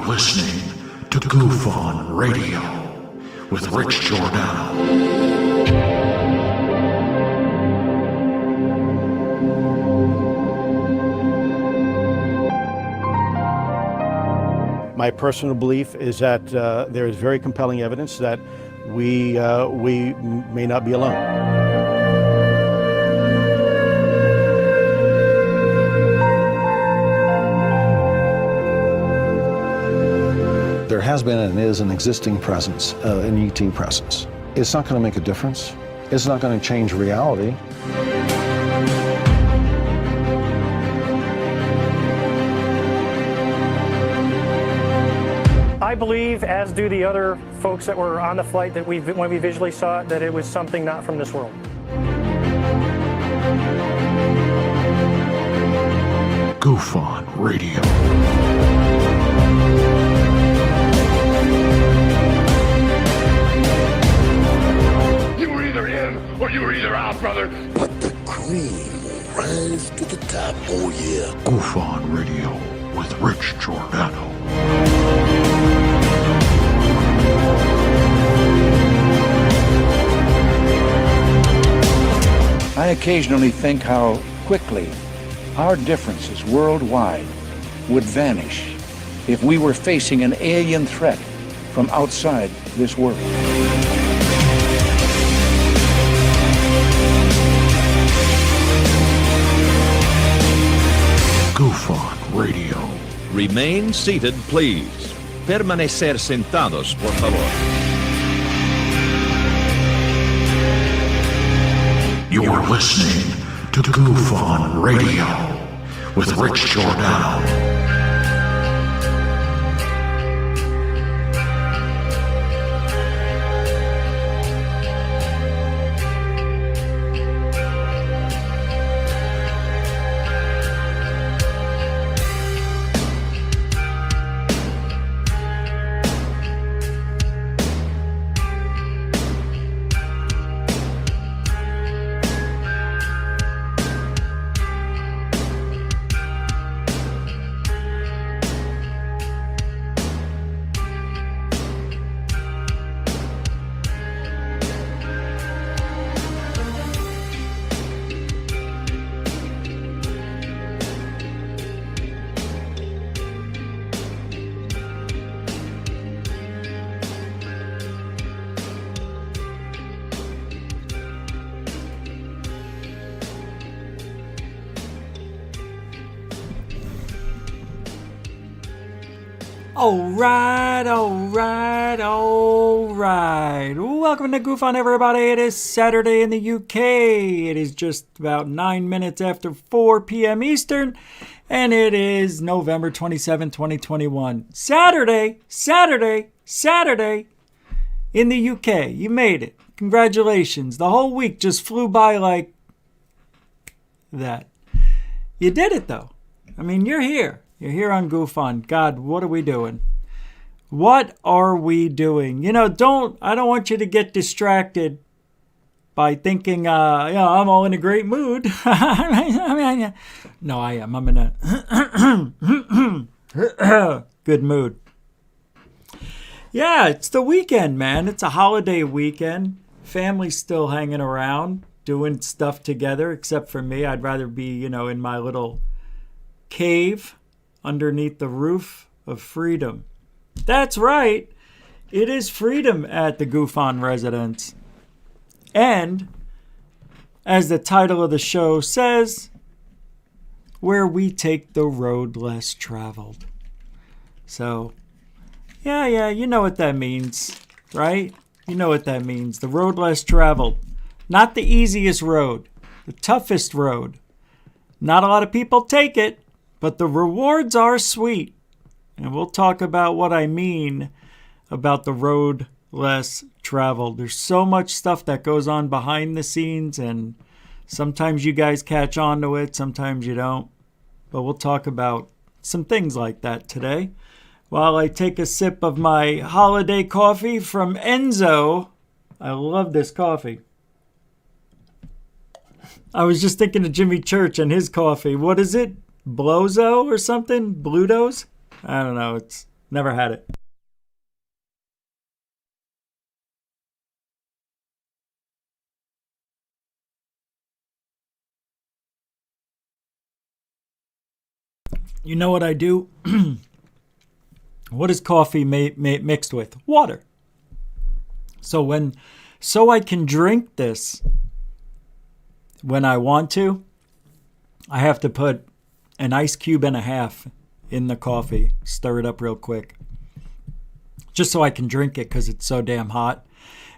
are listening to Goof On Radio with Rich Giordano. My personal belief is that there is very compelling evidence that we may not be alone. There has been and is an existing presence, an ET presence. It's not going to make a difference. It's not going to change reality. I believe, as do the other folks that were on the flight, that when we visually saw it, that it was something not from this world. Goof On Radio. You were either in or you were either out, brother. But the cream will rise to the top, oh yeah. Goof On Radio with Rich Giordano. I occasionally think how quickly our differences worldwide would vanish if we were facing an alien threat from outside this world. Goof On Radio. Remain seated, please. Permanecer sentados, por favor. You're listening to Goof On Radio with Rich Giordano. All right. Welcome to Goof On, everybody. It is Saturday in the UK. It is just about 9 minutes after 4 p.m. Eastern, and it is November 27, 2021. Saturday in the UK. You made it. Congratulations. The whole week just flew by like that. You did it, though. I mean, you're here. You're here on Goof On. God, what are we doing? What are we doing? I don't want you to get distracted by thinking, I'm all in a great mood. No, I am. I'm in a good mood. Yeah, it's the weekend, man. It's a holiday weekend. Family's still hanging around, doing stuff together, except for me. I'd rather be, in my little cave underneath the roof of freedom. That's right. It is freedom at the Goof On residence. And, as the title of the show says, where we take the road less traveled. So, yeah, you know what that means, right? You know what that means. The road less traveled. Not the easiest road. The toughest road. Not a lot of people take it, but the rewards are sweet. And we'll talk about what I mean about the road less traveled. There's so much stuff that goes on behind the scenes, and sometimes you guys catch on to it, sometimes you don't. But we'll talk about some things like that today. While I take a sip of my holiday coffee from Enzo. I love this coffee. I was just thinking of Jimmy Church and his coffee. What is it? Blozo or something? Blutos? I don't know. Never had it. You know what I do? What is coffee mixed with? Water. So I can drink this when I want to, I have to put an ice cube and a half in the coffee, stir it up real quick, just so I can drink it because it's so damn hot.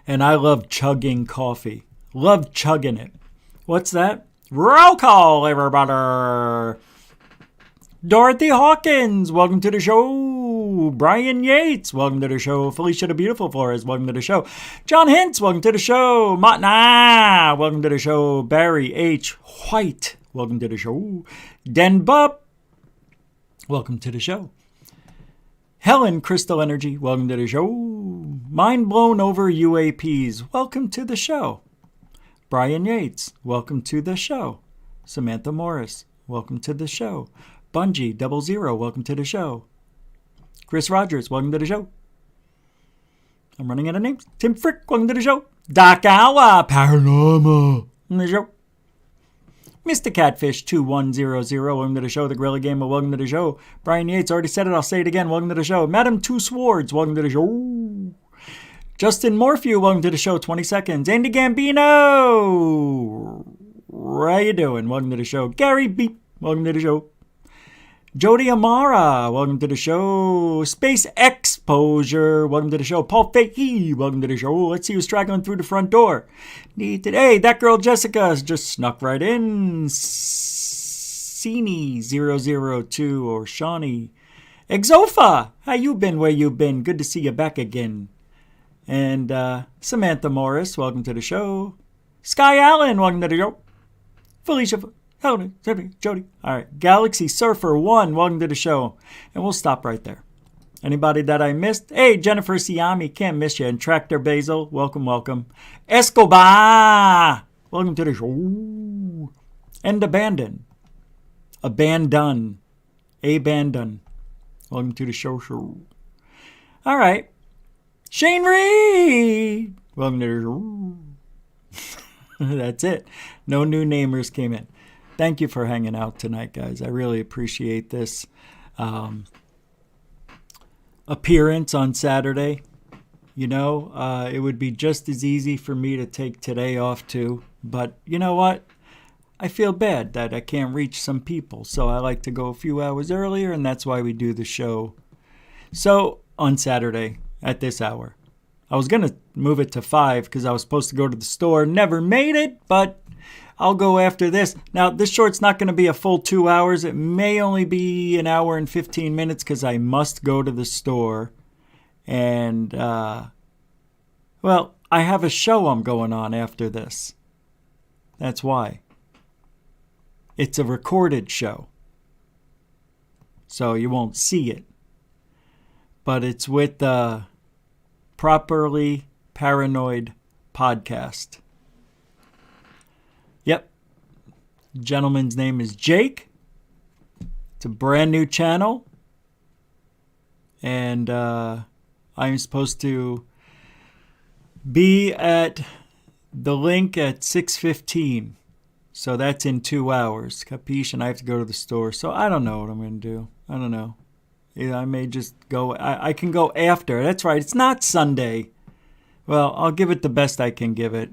And I love chugging coffee. Love chugging it. What's that? Roll call, everybody. Dorothy Hawkins, welcome to the show. Brian Yates, welcome to the show. Felicia the Beautiful Flores, welcome to the show. John Hintz, welcome to the show. Matna, welcome to the show. Barry H. White, welcome to the show. Den Bup, welcome to the show. Helen Crystal Energy, welcome to the show. Mind Blown Over UAPs, welcome to the show. Brian Yates, welcome to the show. Samantha Morris, welcome to the show. Bungie 00, welcome to the show. Chris Rogers, welcome to the show. I'm running out of names. Tim Frick, welcome to the show. Doc Awa, Paranormal, welcome to the show. Mr. Catfish 2100, welcome to the show. The Gorilla Gamer, welcome to the show. Brian Yates, already said it, I'll say it again, welcome to the show. Madam Two Swords, welcome to the show. Justin Morphew, welcome to the show, 20 seconds. Andy Gambino, how you doing? Welcome to the show. Gary Beep, welcome to the show. Jody Amara, welcome to the show. Space Exposure, welcome to the show. Paul Fahey, welcome to the show. Let's see who's straggling through the front door. Hey, that girl Jessica just snuck right in. Cini002 or Shawnee. Exofa, how you been, where you been? Good to see you back again. And Samantha Morris, welcome to the show. Sky Allen, welcome to the show. Felicia, Jody. All right. Galaxy Surfer 1, welcome to the show. And we'll stop right there. Anybody that I missed? Hey, Jennifer Siami, can't miss you. And Tractor Basil, welcome. Escobar, welcome to the show. And Abandon, welcome to the show. All right. Shane Reed, welcome to the show. That's it. No new namers came in. Thank you for hanging out tonight, guys. I really appreciate this appearance on Saturday. You know, it would be just as easy for me to take today off too. But you know what? I feel bad that I can't reach some people. So I like to go a few hours earlier, and that's why we do the show. So on Saturday at this hour. I was going to move it to 5 because I was supposed to go to the store. Never made it, but I'll go after this. Now, this short's not going to be a full 2 hours. It may only be an hour and 15 minutes because I must go to the store. And, well, I have a show I'm going on after this. That's why. It's a recorded show. So you won't see it. But it's with Properly Paranoid podcast. Yep. Gentleman's name is Jake. It's a brand new channel. And I'm supposed to be at the link at 6:15. So that's in 2 hours. Capiche? And I have to go to the store. So I don't know what I'm going to do. I don't know. Yeah, I may just go. I can go after. That's right. It's not Sunday. Well, I'll give it the best I can give it.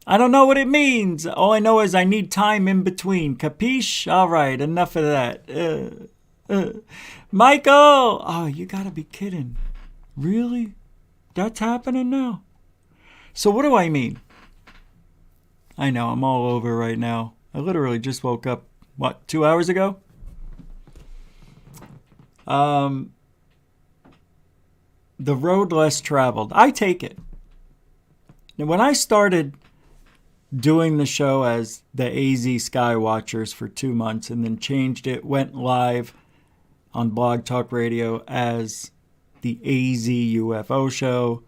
I don't know what it means. All I know is I need time in between. Capiche? All right. Enough of that. Michael! Oh, you gotta be kidding. Really? That's happening now? So what do I mean? I know. I'm all over right now. I literally just woke up, 2 hours ago? The road less traveled. I take it. Now, when I started doing the show as the AZ Skywatchers for 2 months and then changed it, went live on Blog Talk Radio as the AZ UFO show,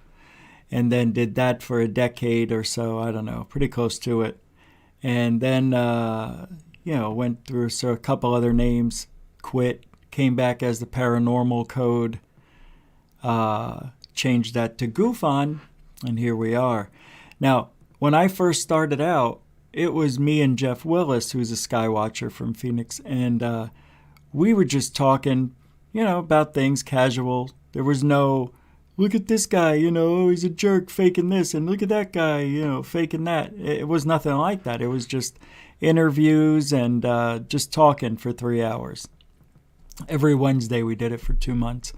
and then did that for a decade or so. I don't know, pretty close to it. And then, went through a couple other names, quit, came back as the paranormal code, changed that to GoofOn, and here we are. Now, when I first started out, it was me and Jeff Willis, who's a skywatcher from Phoenix, and we were just talking, about things casual. There was no, look at this guy, he's a jerk faking this, and look at that guy, faking that. It was nothing like that. It was just interviews and just talking for 3 hours. Every Wednesday we did it for 2 months.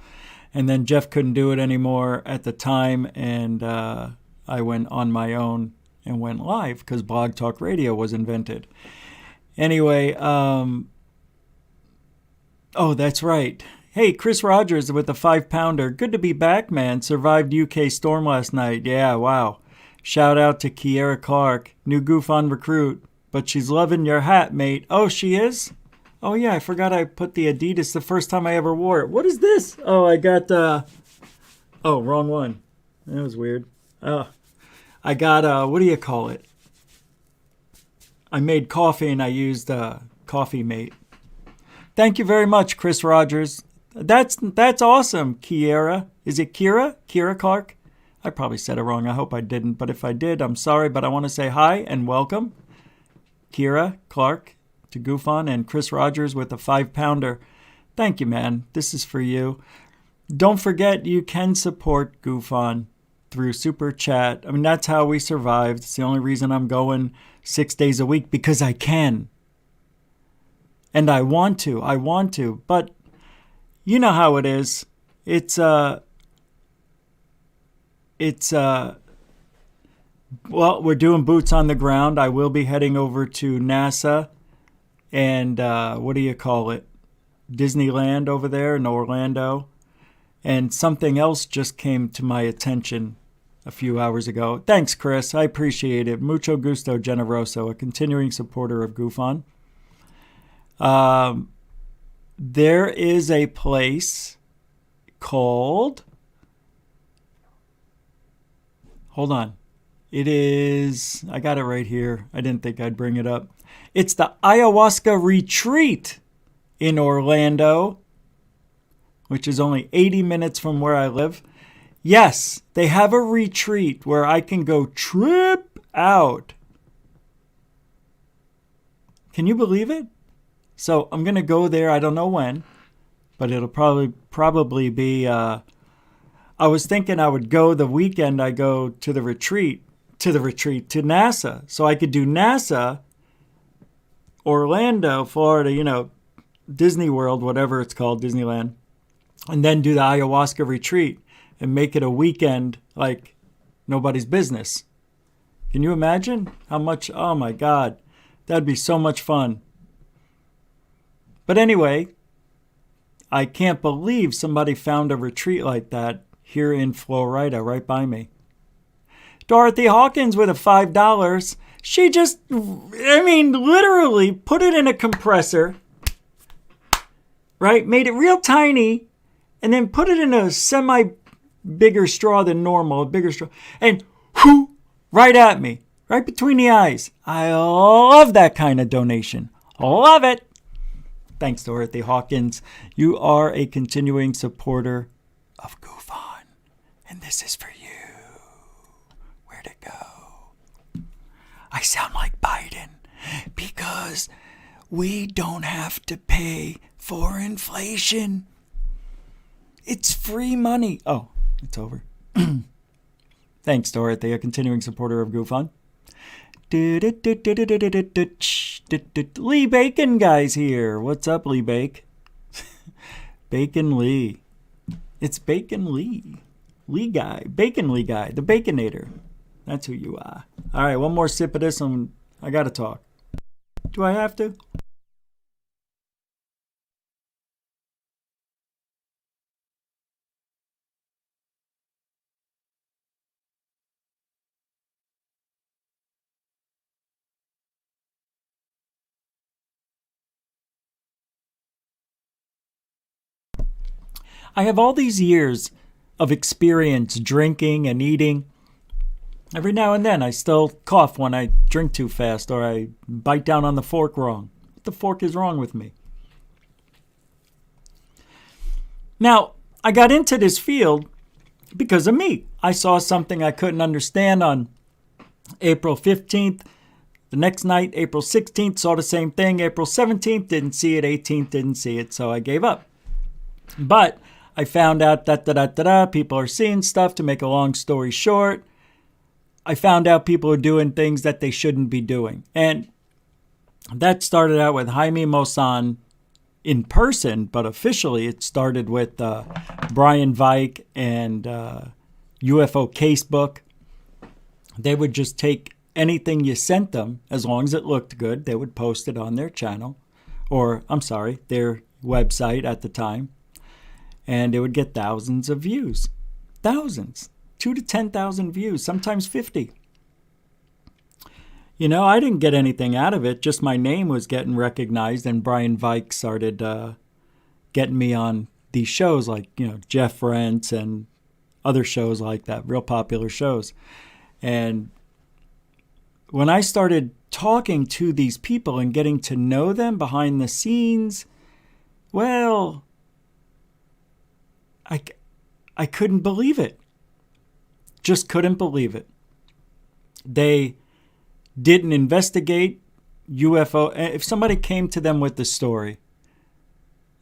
And then Jeff couldn't do it anymore at the time, and I went on my own and went live because Blog Talk Radio was invented. Anyway, oh, that's right. Hey, Chris Rogers with the 5-pounder. Good to be back, man. Survived UK storm last night. Yeah, wow. Shout out to Kiera Clark, new GoofOn recruit. But she's loving your hat, mate. Oh, she is? Oh, yeah, I forgot I put the Adidas the first time I ever wore it. What is this? Oh, I got, oh, wrong one. That was weird. I got, what do you call it? I made coffee and I used Coffee Mate. Thank you very much, Chris Rogers. That's awesome, Kiera. Is it Kira? Kira Clark? I probably said it wrong. I hope I didn't. But if I did, I'm sorry. But I want to say hi and welcome, Kira Clark, to GoofOn, and Chris Rogers with a 5-pounder. Thank you, man. This is for you. Don't forget, you can support GoofOn through Super Chat. I mean, that's how we survived. It's the only reason I'm going 6 days a week, because I can. And I want to. But you know how it is. Well, we're doing boots on the ground. I will be heading over to NASA and Disneyland over there in Orlando. And something else just came to my attention a few hours ago. Thanks, Chris. I appreciate it. Mucho gusto, generoso, a continuing supporter of GoofOn. There is a place called... Hold on. It is... I got it right here. I didn't think I'd bring it up. It's the Ayahuasca Retreat in Orlando, which is only 80 minutes from where I live. Yes, they have a retreat where I can go trip out. Can you believe it? So I'm going to go there. I don't know when, but it'll probably be... I was thinking I would go the weekend I go to NASA. So I could do NASA, Orlando, Florida, Disney World, whatever it's called, Disneyland, and then do the ayahuasca retreat and make it a weekend like nobody's business. Can you imagine how much? Oh my God, that'd be so much fun. But anyway, I can't believe somebody found a retreat like that here in Florida, right by me. Dorothy Hawkins with a $5. She just, literally put it in a compressor, right? Made it real tiny, and then put it in a bigger straw than normal, a bigger straw, and whoo, right at me, right between the eyes. I love that kind of donation. Love it. Thanks, Dorothy Hawkins. You are a continuing supporter of GoofOn, and this is for you. Where'd it go? I sound like Biden because we don't have to pay for inflation. It's free money. Oh, it's over. Thanks, Dorothy, a continuing supporter of GoofOn. Lee Bacon guy's here. What's up, Lee Bake? Bacon Lee. It's Bacon Lee. Lee guy. Bacon Lee guy. The Baconator. That's who you are. All right, one more sip of this and I got to talk. Do I have to? I have all these years of experience drinking and eating. Every now and then I still cough when I drink too fast or I bite down on the fork wrong. What the fork is wrong with me? Now, I got into this field because of me. I saw something I couldn't understand on April 15th. The next night, April 16th, saw the same thing. April 17th, didn't see it. 18th, didn't see it, so I gave up. But I found out that people are seeing stuff. To make a long story short, I found out people are doing things that they shouldn't be doing. And that started out with Jaime Maussan in person, but officially it started with Brian Vike and UFO Casebook. They would just take anything you sent them, as long as it looked good, they would post it on their channel, or, their website at the time, and it would get thousands of views. Thousands. 2,000 to 10,000 views, sometimes 50. I didn't get anything out of it, just my name was getting recognized, and Brian Vike started getting me on these shows like, Jeff Rentz and other shows like that, real popular shows. And when I started talking to these people and getting to know them behind the scenes, well, I couldn't believe it. Just couldn't believe it. They didn't investigate UFO. If somebody came to them with the story,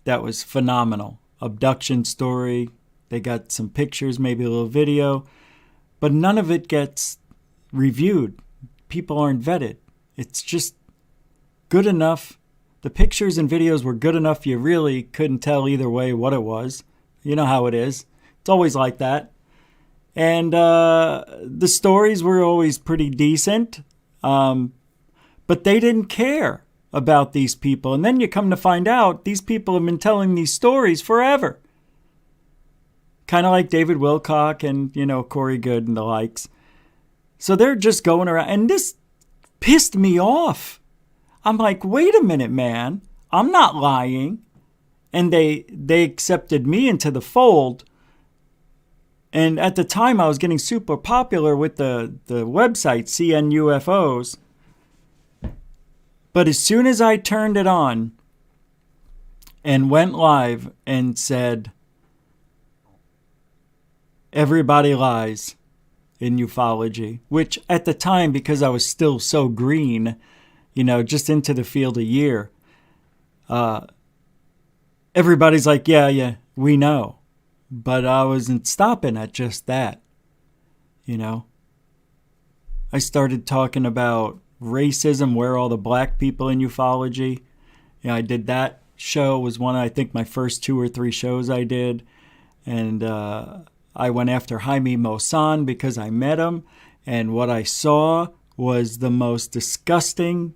that was phenomenal. Abduction story. They got some pictures, maybe a little video, but none of it gets reviewed. People aren't vetted. It's just good enough. The pictures and videos were good enough. You really couldn't tell either way what it was. You know how it is. It's always like that. And the stories were always pretty decent. But they didn't care about these people. And then you come to find out these people have been telling these stories forever. Kind of like David Wilcock and, Corey Good and the likes. So they're just going around. And this pissed me off. I'm like, wait a minute, man. I'm not lying. And they accepted me into the fold. And at the time, I was getting super popular with the website, CN UFOs. But as soon as I turned it on and went live and said, everybody lies in ufology, which at the time, because I was still so green, just into the field a year, everybody's like, yeah, we know. But I wasn't stopping at just that, I started talking about racism, where are all the black people in ufology? I did that show. It was one, I think, my first 2 or 3 shows I did. And I went after Jaime Maussan because I met him. And what I saw was the most disgusting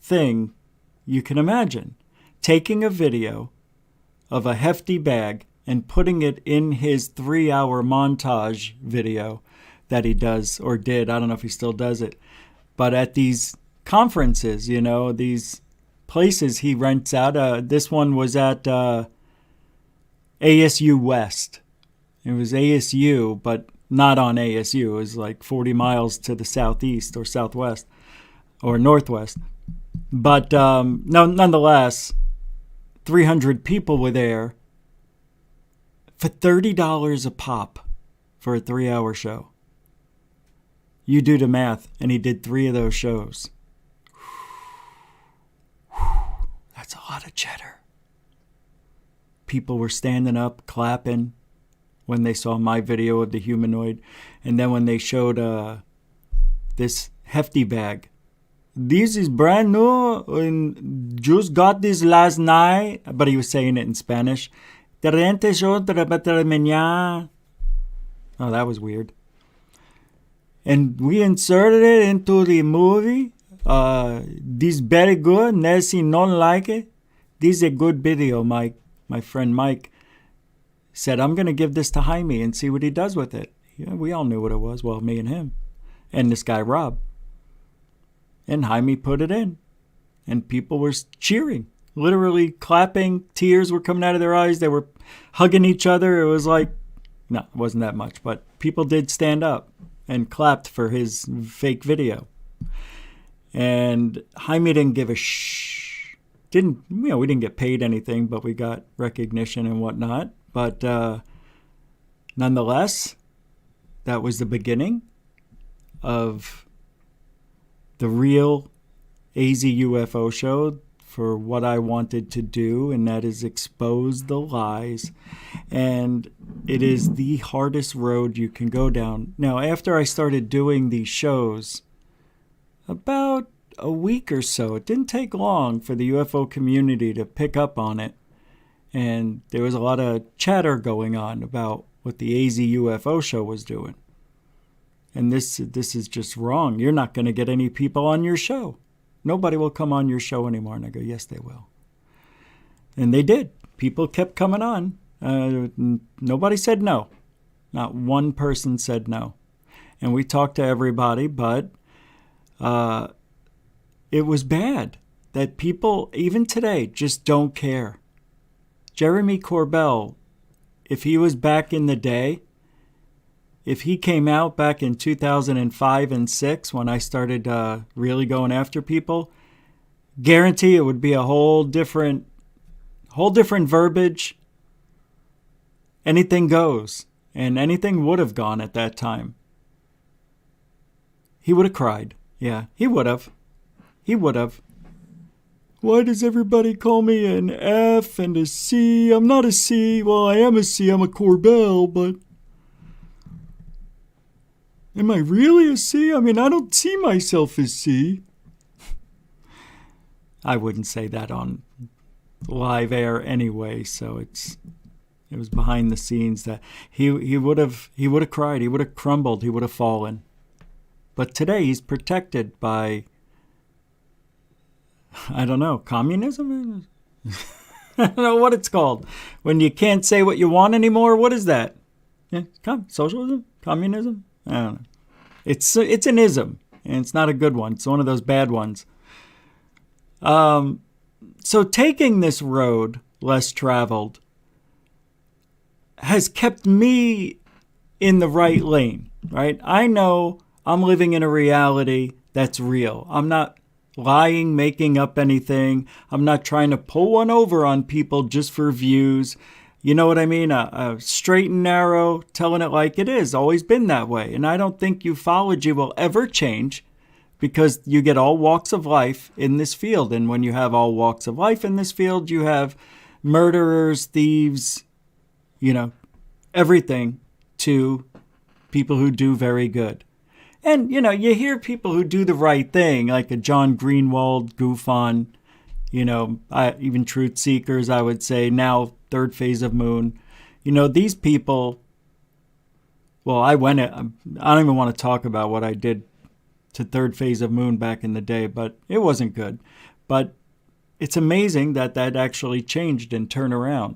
thing you can imagine. Taking a video of a hefty bag and putting it in his 3-hour montage video that he does or did. I don't know if he still does it. But at these conferences, these places he rents out. This one was at ASU West. It was ASU, but not on ASU. It was like 40 miles to the southeast or southwest or northwest. But nonetheless, 300 people were there for $30 a pop for a 3-hour show. You do the math, and he did 3 of those shows. That's a lot of cheddar. People were standing up, clapping when they saw my video of the humanoid. And then when they showed this hefty bag, this is brand new, and just got this last night. But he was saying it in Spanish. Oh, that was weird. And we inserted it into the movie. This very good. Nessie don't like it. This is a good video, Mike. My friend Mike said, I'm going to give this to Jaime and see what he does with it. Yeah, we all knew what it was. Well, me and him. And this guy, Rob. And Jaime put it in. And people were cheering. Literally clapping. Tears were coming out of their eyes. They were hugging each other. It was like, no, it wasn't that much. But people did stand up and clapped for his fake video. And Jaime didn't give a we didn't get paid anything, but we got recognition and whatnot. But nonetheless, that was the beginning of the real AZ UFO show for what I wanted to do, and that is expose the lies. And it is the hardest road you can go down. Now, after I started doing these shows, about a week or so, it didn't take long for the UFO community to pick up on it. And there was a lot of chatter going on about what the AZ UFO show was doing. And this is just wrong. You're not going to get any people on your show. Nobody will come on your show anymore. And I go, yes, they will. And they did. People kept coming on. Nobody said no. Not one person said no. And we talked to everybody, but it was bad that people, even today, just don't care. Jeremy Corbell, if he was back in the day, if he came out back in 2005 and 6 when I started really going after people, guarantee it would be a whole different verbiage. Anything goes, and anything would have gone at that time. He would have cried. Yeah, he would have. He would have. Why does everybody call me an F and a C? I'm not a C. Well, I am a C. I'm a Corbell, but am I really a C? I mean, I don't see myself as C. I wouldn't say that on live air anyway, so it was behind the scenes that he would have cried, he would have crumbled, he would have fallen. But today he's protected by, I don't know, communism? I don't know what it's called. When you can't say what you want anymore, what is that? Yeah, socialism? Communism? I don't know. It's an ism, and it's not a good one. It's one of those bad ones. So taking this road, less traveled, has kept me in the right lane, right? I know I'm living in a reality that's real. I'm not lying, making up anything. I'm not trying to pull one over on people just for views. You know what I mean? A straight and narrow, telling it like it is. Always been that way. And I don't think ufology will ever change because you get all walks of life in this field. And when you have all walks of life in this field, you have murderers, thieves, everything to people who do very good. And, you hear people who do the right thing, like a John Greenwald goof on, even truth seekers, I would say, now third phase of moon. These people, well, I don't even want to talk about what I did to third phase of moon back in the day, but it wasn't good. But it's amazing that actually changed and turned around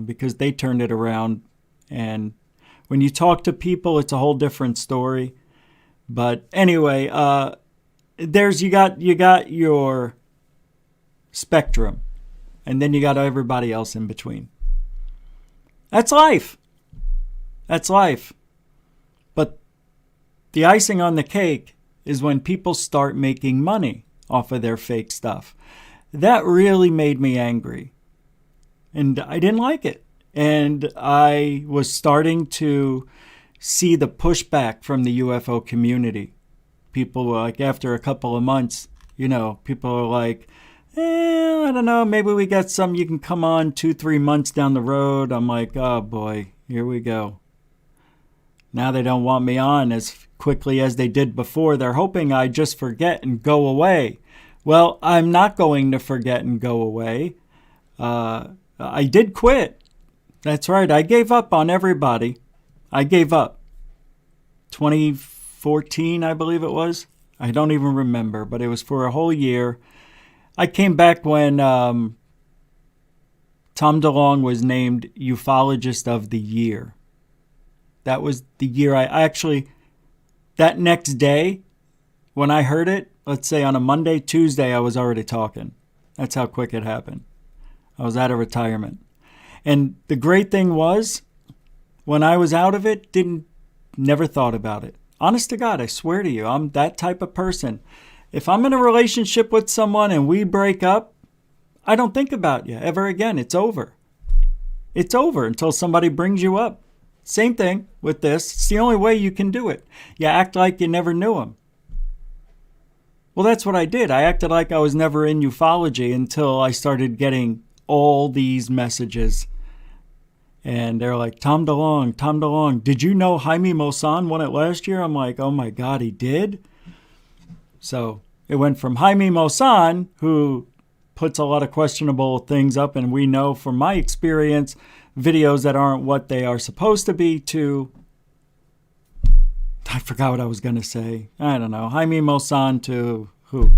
because they turned it around. And when you talk to people, it's a whole different story. But anyway, you got your spectrum, and then you got everybody else in between. That's life. That's life. But the icing on the cake is when people start making money off of their fake stuff. That really made me angry. And I didn't like it. And I was starting to see the pushback from the UFO community. People were like, after a couple of months, people are like, I don't know, maybe we got some, you can come on 2-3 months down the road. I'm like, oh boy, here we go. Now they don't want me on as quickly as they did before. They're hoping I just forget and go away. Well, I'm not going to forget and go away. I did quit. That's right. I gave up on everybody. I gave up. 2014, I believe it was. I don't even remember, but it was for a whole year. I came back when Tom DeLonge was named Ufologist of the Year. That was the year I actually, that next day, when I heard it, let's say on a Monday, Tuesday, I was already talking. That's how quick it happened. I was out of retirement. And the great thing was, when I was out of it, never thought about it. Honest to God, I swear to you, I'm that type of person. If I'm in a relationship with someone and we break up, I don't think about you ever again. It's over. It's over until somebody brings you up. Same thing with this. It's the only way you can do it. You act like you never knew him. Well, that's what I did. I acted like I was never in ufology until I started getting all these messages. And they're like, Tom DeLonge, did you know Jaime Maussan won it last year? I'm like, oh my God, he did? So it went from Jaime Maussan, who puts a lot of questionable things up, and we know from my experience, videos that aren't what they are supposed to be, to, I forgot what I was going to say. I don't know. Jaime Maussan to who?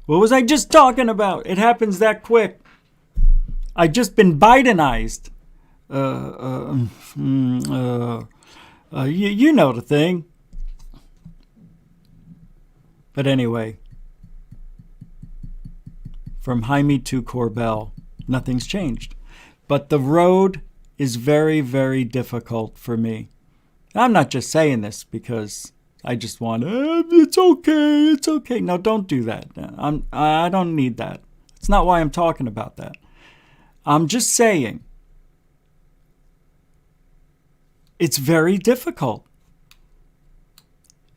What was I just talking about? It happens that quick. I just been Bidenized. You know the thing. But anyway, from Jaime to Corbell, nothing's changed. But the road is very, very difficult for me. I'm not just saying this because I just want, it's okay. No, don't do that. I don't need that. It's not why I'm talking about that. I'm just saying it's very difficult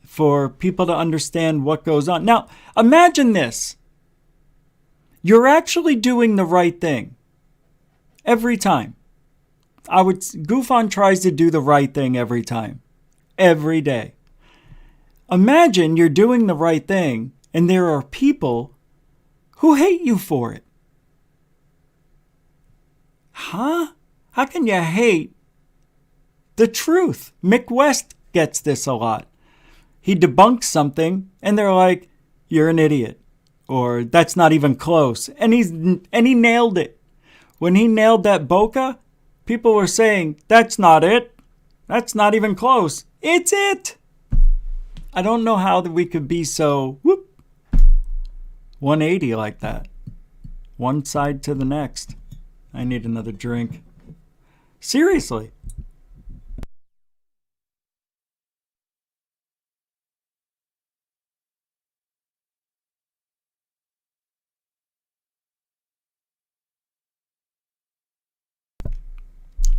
for people to understand what goes on. Now, imagine this. You're actually doing the right thing every time. GoofOn tries to do the right thing every time, every day. Imagine you're doing the right thing and there are people who hate you for it. Huh? How can you hate the truth? Mick West gets this a lot. He debunks something and they're like, you're an idiot. Or that's not even close. And he nailed it. When he nailed that Boca, people were saying, that's not it. That's not even close. It's it. I don't know how that we could be so 180 like that. One side to the next. I need another drink. Seriously.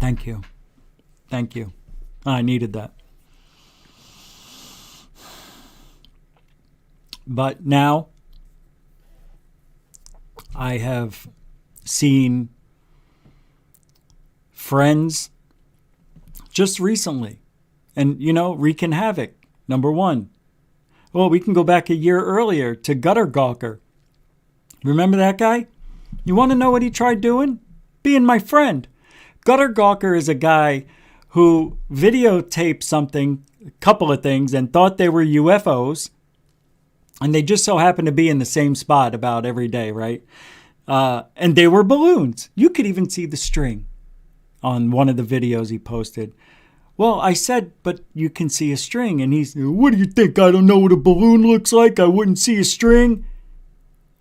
Thank you. Thank you. I needed that. But now I have seen friends just recently and, wreaking havoc. Number one. Well, we can go back a year earlier to Gutter Gawker. Remember that guy? You want to know what he tried doing? Being my friend. Gutter Gawker is a guy who videotaped something, a couple of things, and thought they were UFOs. And they just so happened to be in the same spot about every day, right? And they were balloons. You could even see the string on one of the videos he posted. Well, I said, but you can see a string. And he's, what do you think? I don't know what a balloon looks like. I wouldn't see a string.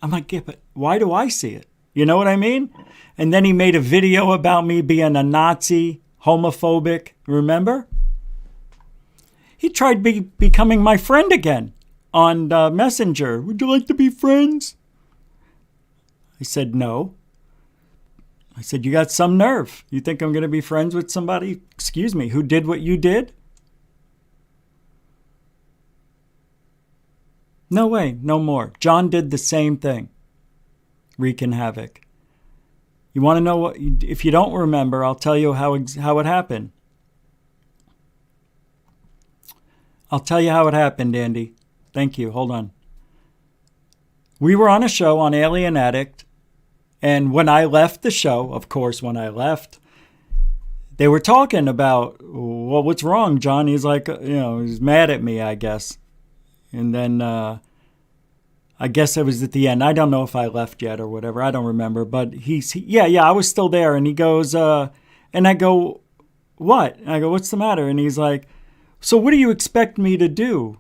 I'm like, yeah, but why do I see it? You know what I mean? And then he made a video about me being a Nazi, homophobic. Remember? He tried becoming my friend again on Messenger. Would you like to be friends? I said, no. I said, you got some nerve. You think I'm going to be friends with somebody, excuse me, who did what you did? No way, no more. John did the same thing. Wreaking havoc. You want to know what? If you don't remember, I'll tell you how it happened. I'll tell you how it happened, Andy. Thank you. Hold on. We were on a show on Alien Addict, and when I left the show, of course, when I left, they were talking about, well, what's wrong, John? He's like, he's mad at me, I guess. And then I guess it was at the end. I don't know if I left yet or whatever. I don't remember. But I was still there. And he goes, and I go, what? And I go, what's the matter? And he's like, so what do you expect me to do,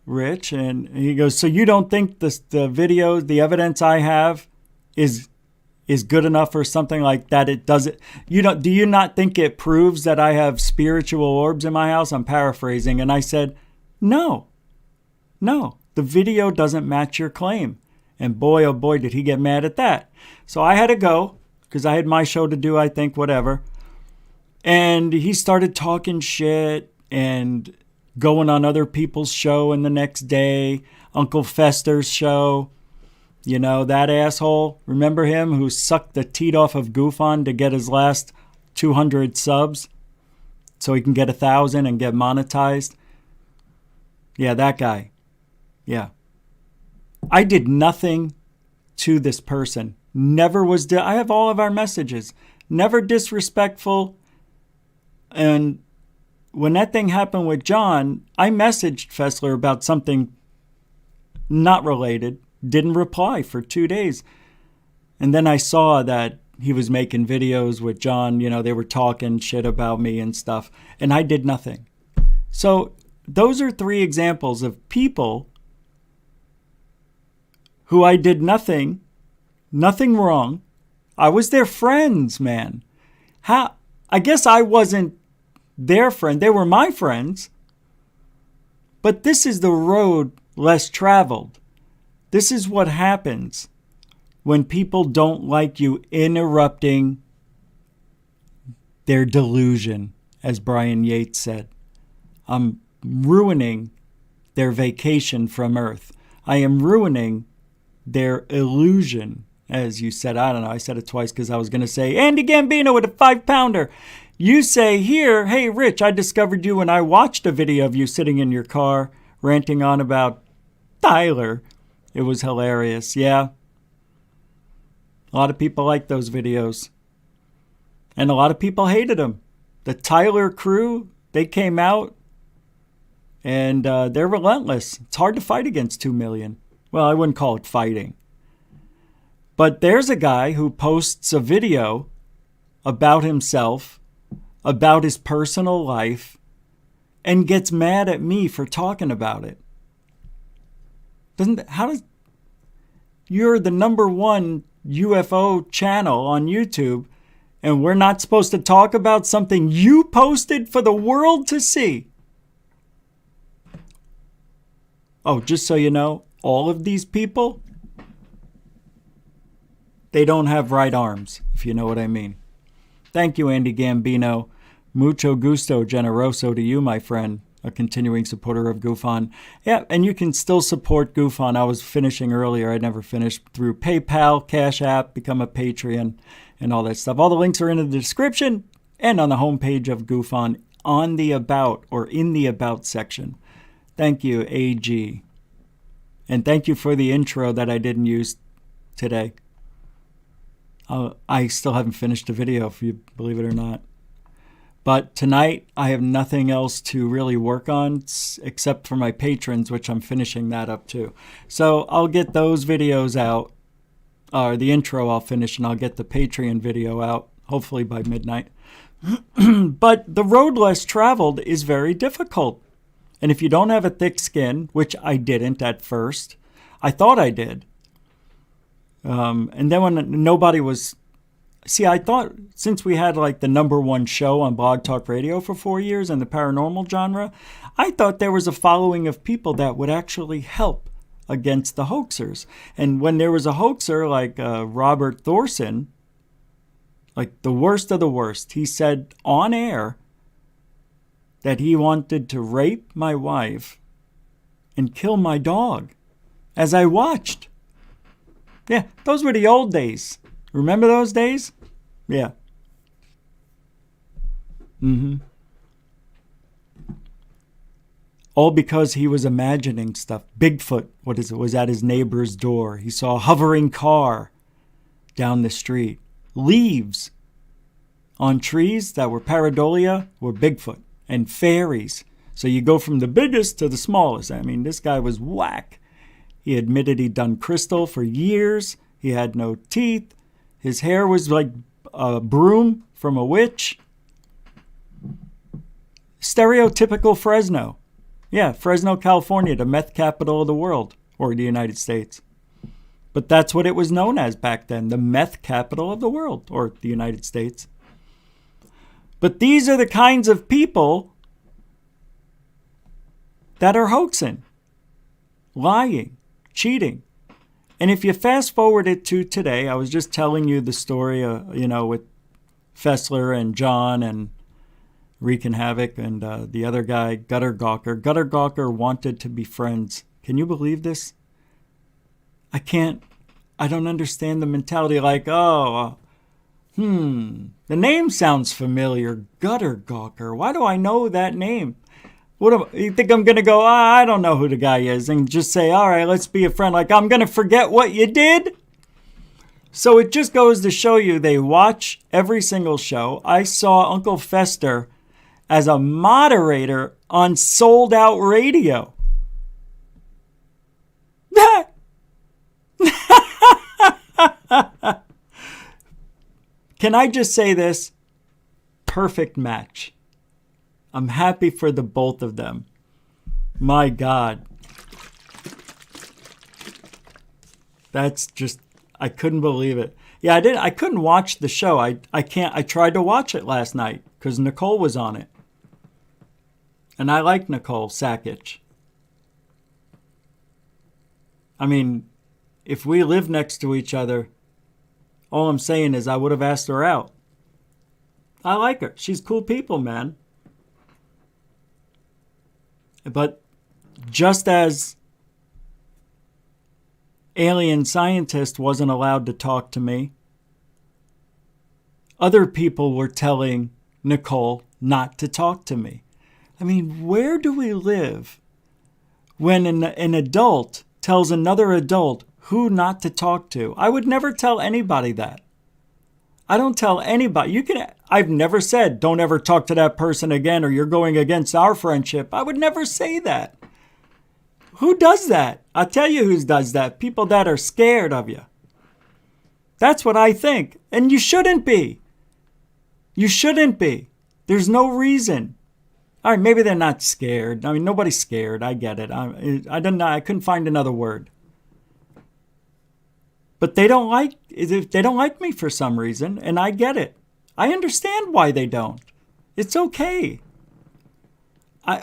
Rich? And he goes, so you don't think the videos, the evidence I have is good enough or something like that? It doesn't. Do you not think it proves that I have spiritual orbs in my house? I'm paraphrasing. And I said, no. The video doesn't match your claim. And boy, oh boy, did he get mad at that. So I had to go because I had my show to do, I think, whatever. And he started talking shit and going on other people's show in the next day, Uncle Fester's show. You know, that asshole, remember him who sucked the teat off of GoofOn to get his last 200 subs so he can get 1,000 and get monetized? Yeah, that guy. Yeah. I did nothing to this person. Never was, I have all of our messages. Never disrespectful. And when that thing happened with John, I messaged Fessler about something not related. Didn't reply for 2 days. And then I saw that he was making videos with John. You know, they were talking shit about me and stuff. And I did nothing. So those are 3 examples of people who I did nothing wrong. I was their friends, man. How? I guess I wasn't their friend. They were my friends. But this is the road less traveled. This is what happens when people don't like you interrupting their delusion, as Brian Yates said. I'm ruining their vacation from Earth. I am ruining their illusion, as you said. I don't know. I said it twice because I was going to say, Andy Gambino with a 5-pounder. You say here, hey, Rich, I discovered you when I watched a video of you sitting in your car ranting on about Tyler. It was hilarious. Yeah. A lot of people liked those videos. And a lot of people hated them. The Tyler crew, they came out and they're relentless. It's hard to fight against 2 million. Well, I wouldn't call it fighting. But there's a guy who posts a video about himself, about his personal life, and gets mad at me for talking about it. You're the #1 UFO channel on YouTube, and we're not supposed to talk about something you posted for the world to see? Oh, just so you know, all of these people, they don't have right arms, if you know what I mean. Thank you, Andy Gambino. Mucho gusto, generoso to you, my friend, a continuing supporter of GoofOn. Yeah, and you can still support GoofOn. I was finishing earlier. I never finished through PayPal, Cash App, become a Patreon, and all that stuff. All the links are in the description and on the homepage of GoofOn on the About or in the About section. Thank you, AG. And thank you for the intro that I didn't use today. I still haven't finished the video, if you believe it or not. But tonight, I have nothing else to really work on except for my patrons, which I'm finishing that up too. So I'll get those videos out. The intro I'll finish, and I'll get the Patreon video out, hopefully by midnight. But the road less traveled is very difficult. And if you don't have a thick skin, which I didn't at first, I thought I did. And then when nobody was... See, I thought since we had like the #1 show on Blog Talk Radio for 4 years in the paranormal genre, I thought there was a following of people that would actually help against the hoaxers. And when there was a hoaxer like Robert Thorson, like the worst of the worst, he said on air that he wanted to rape my wife and kill my dog as I watched. Yeah, those were the old days. Remember those days? Yeah. All because he was imagining stuff. Bigfoot, was at his neighbor's door. He saw a hovering car down the street. Leaves on trees that were pareidolia were Bigfoot. And fairies. So you go from the biggest to the smallest. I mean, this guy was whack. He admitted he'd done crystal for years. He had no teeth. His hair was like a broom from a witch. Stereotypical Fresno. Yeah, Fresno, California, the meth capital of the world, or the United States. But that's what it was known as back then, the meth capital of the world, or the United States. But these are the kinds of people that are hoaxing, lying, cheating. And if you fast forward it to today, I was just telling you the story, with Fessler and John and wreaking havoc, and the other guy, Gutter Gawker. Gutter Gawker wanted to be friends. Can you believe this? I don't understand the mentality like, the name sounds familiar. Gutter Gawker. Why do I know that name? You think I'm going to go, I don't know who the guy is, and just say, all right, let's be a friend. Like, I'm going to forget what you did? So it just goes to show you they watch every single show. I saw Uncle Fester as a moderator on Sold Out Radio. Can I just say this? Perfect match. I'm happy for the both of them. My God. That's just, I couldn't believe it. Yeah, I couldn't watch the show. I tried to watch it last night because Nicole was on it. And I like Nicole Sakic. I mean, if we lived next to each other, all I'm saying is I would have asked her out. I like her. She's cool people, man. But just as alien scientist wasn't allowed to talk to me, other people were telling Nicole not to talk to me. I mean, where do we live when an adult tells another adult who not to talk to? I would never tell anybody that. I don't tell anybody. I've never said, don't ever talk to that person again or you're going against our friendship. I would never say that. Who does that? I'll tell you who does that. People that are scared of you. That's what I think. And you shouldn't be. You shouldn't be. There's no reason. All right, maybe they're not scared. I mean, nobody's scared. I get it. I don't know. I couldn't find another word. But they don't like me for some reason, and I get it. I understand why they don't. It's okay.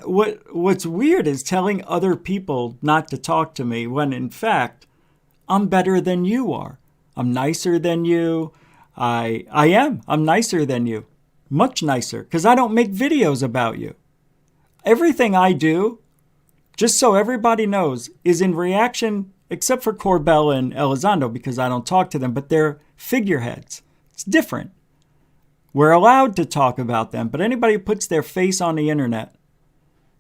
What's weird is telling other people not to talk to me when, in fact, I'm better than you are. I'm nicer than you. I am. I'm nicer than you. Much nicer, because I don't make videos about you. Everything I do, just so everybody knows, is in reaction, except for Corbell and Elizondo, because I don't talk to them, but they're figureheads. It's different. We're allowed to talk about them, but anybody who puts their face on the internet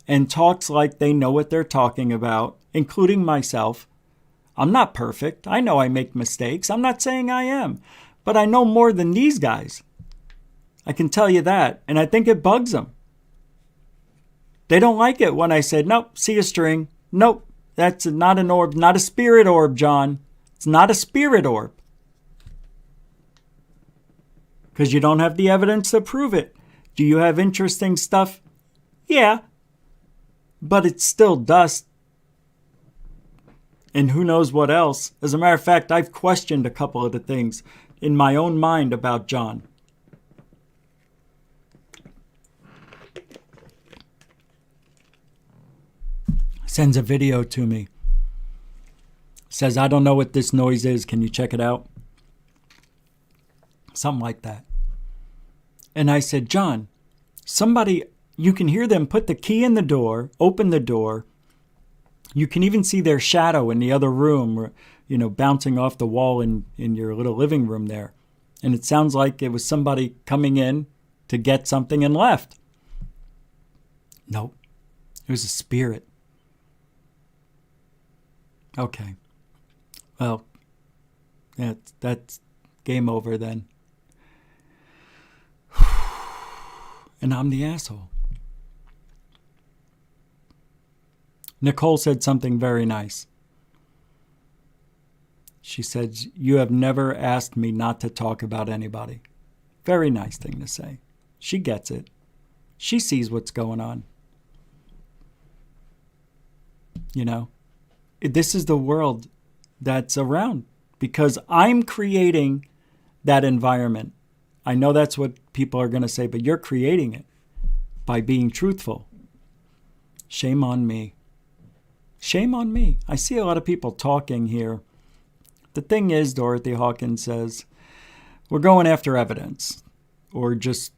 and talks like they know what they're talking about, including myself, I'm not perfect. I know I make mistakes. I'm not saying I am, but I know more than these guys. I can tell you that, and I think it bugs them. They don't like it when I said, nope, see a string. Nope. That's not an orb, not a spirit orb, John. It's not a spirit orb. Because you don't have the evidence to prove it. Do you have interesting stuff? Yeah. But it's still dust. And who knows what else. As a matter of fact, I've questioned a couple of the things in my own mind about John. Sends a video to me. Says, I don't know what this noise is. Can you check it out? Something like that. And I said, John, you can hear them put the key in the door, open the door. You can even see their shadow in the other room, bouncing off the wall in your little living room there. And it sounds like it was somebody coming in to get something and left. Nope. It was a spirit. Okay. Well, that's game over then. And I'm the asshole. Nicole said something very nice. She said, you have never asked me not to talk about anybody. Very nice thing to say. She gets it. She sees what's going on. This is the world that's around because I'm creating that environment. I know that's what people are going to say, but you're creating it by being truthful. Shame on me. Shame on me. I see a lot of people talking here. The thing is, Dorothy Hawkins says, we're going after evidence or just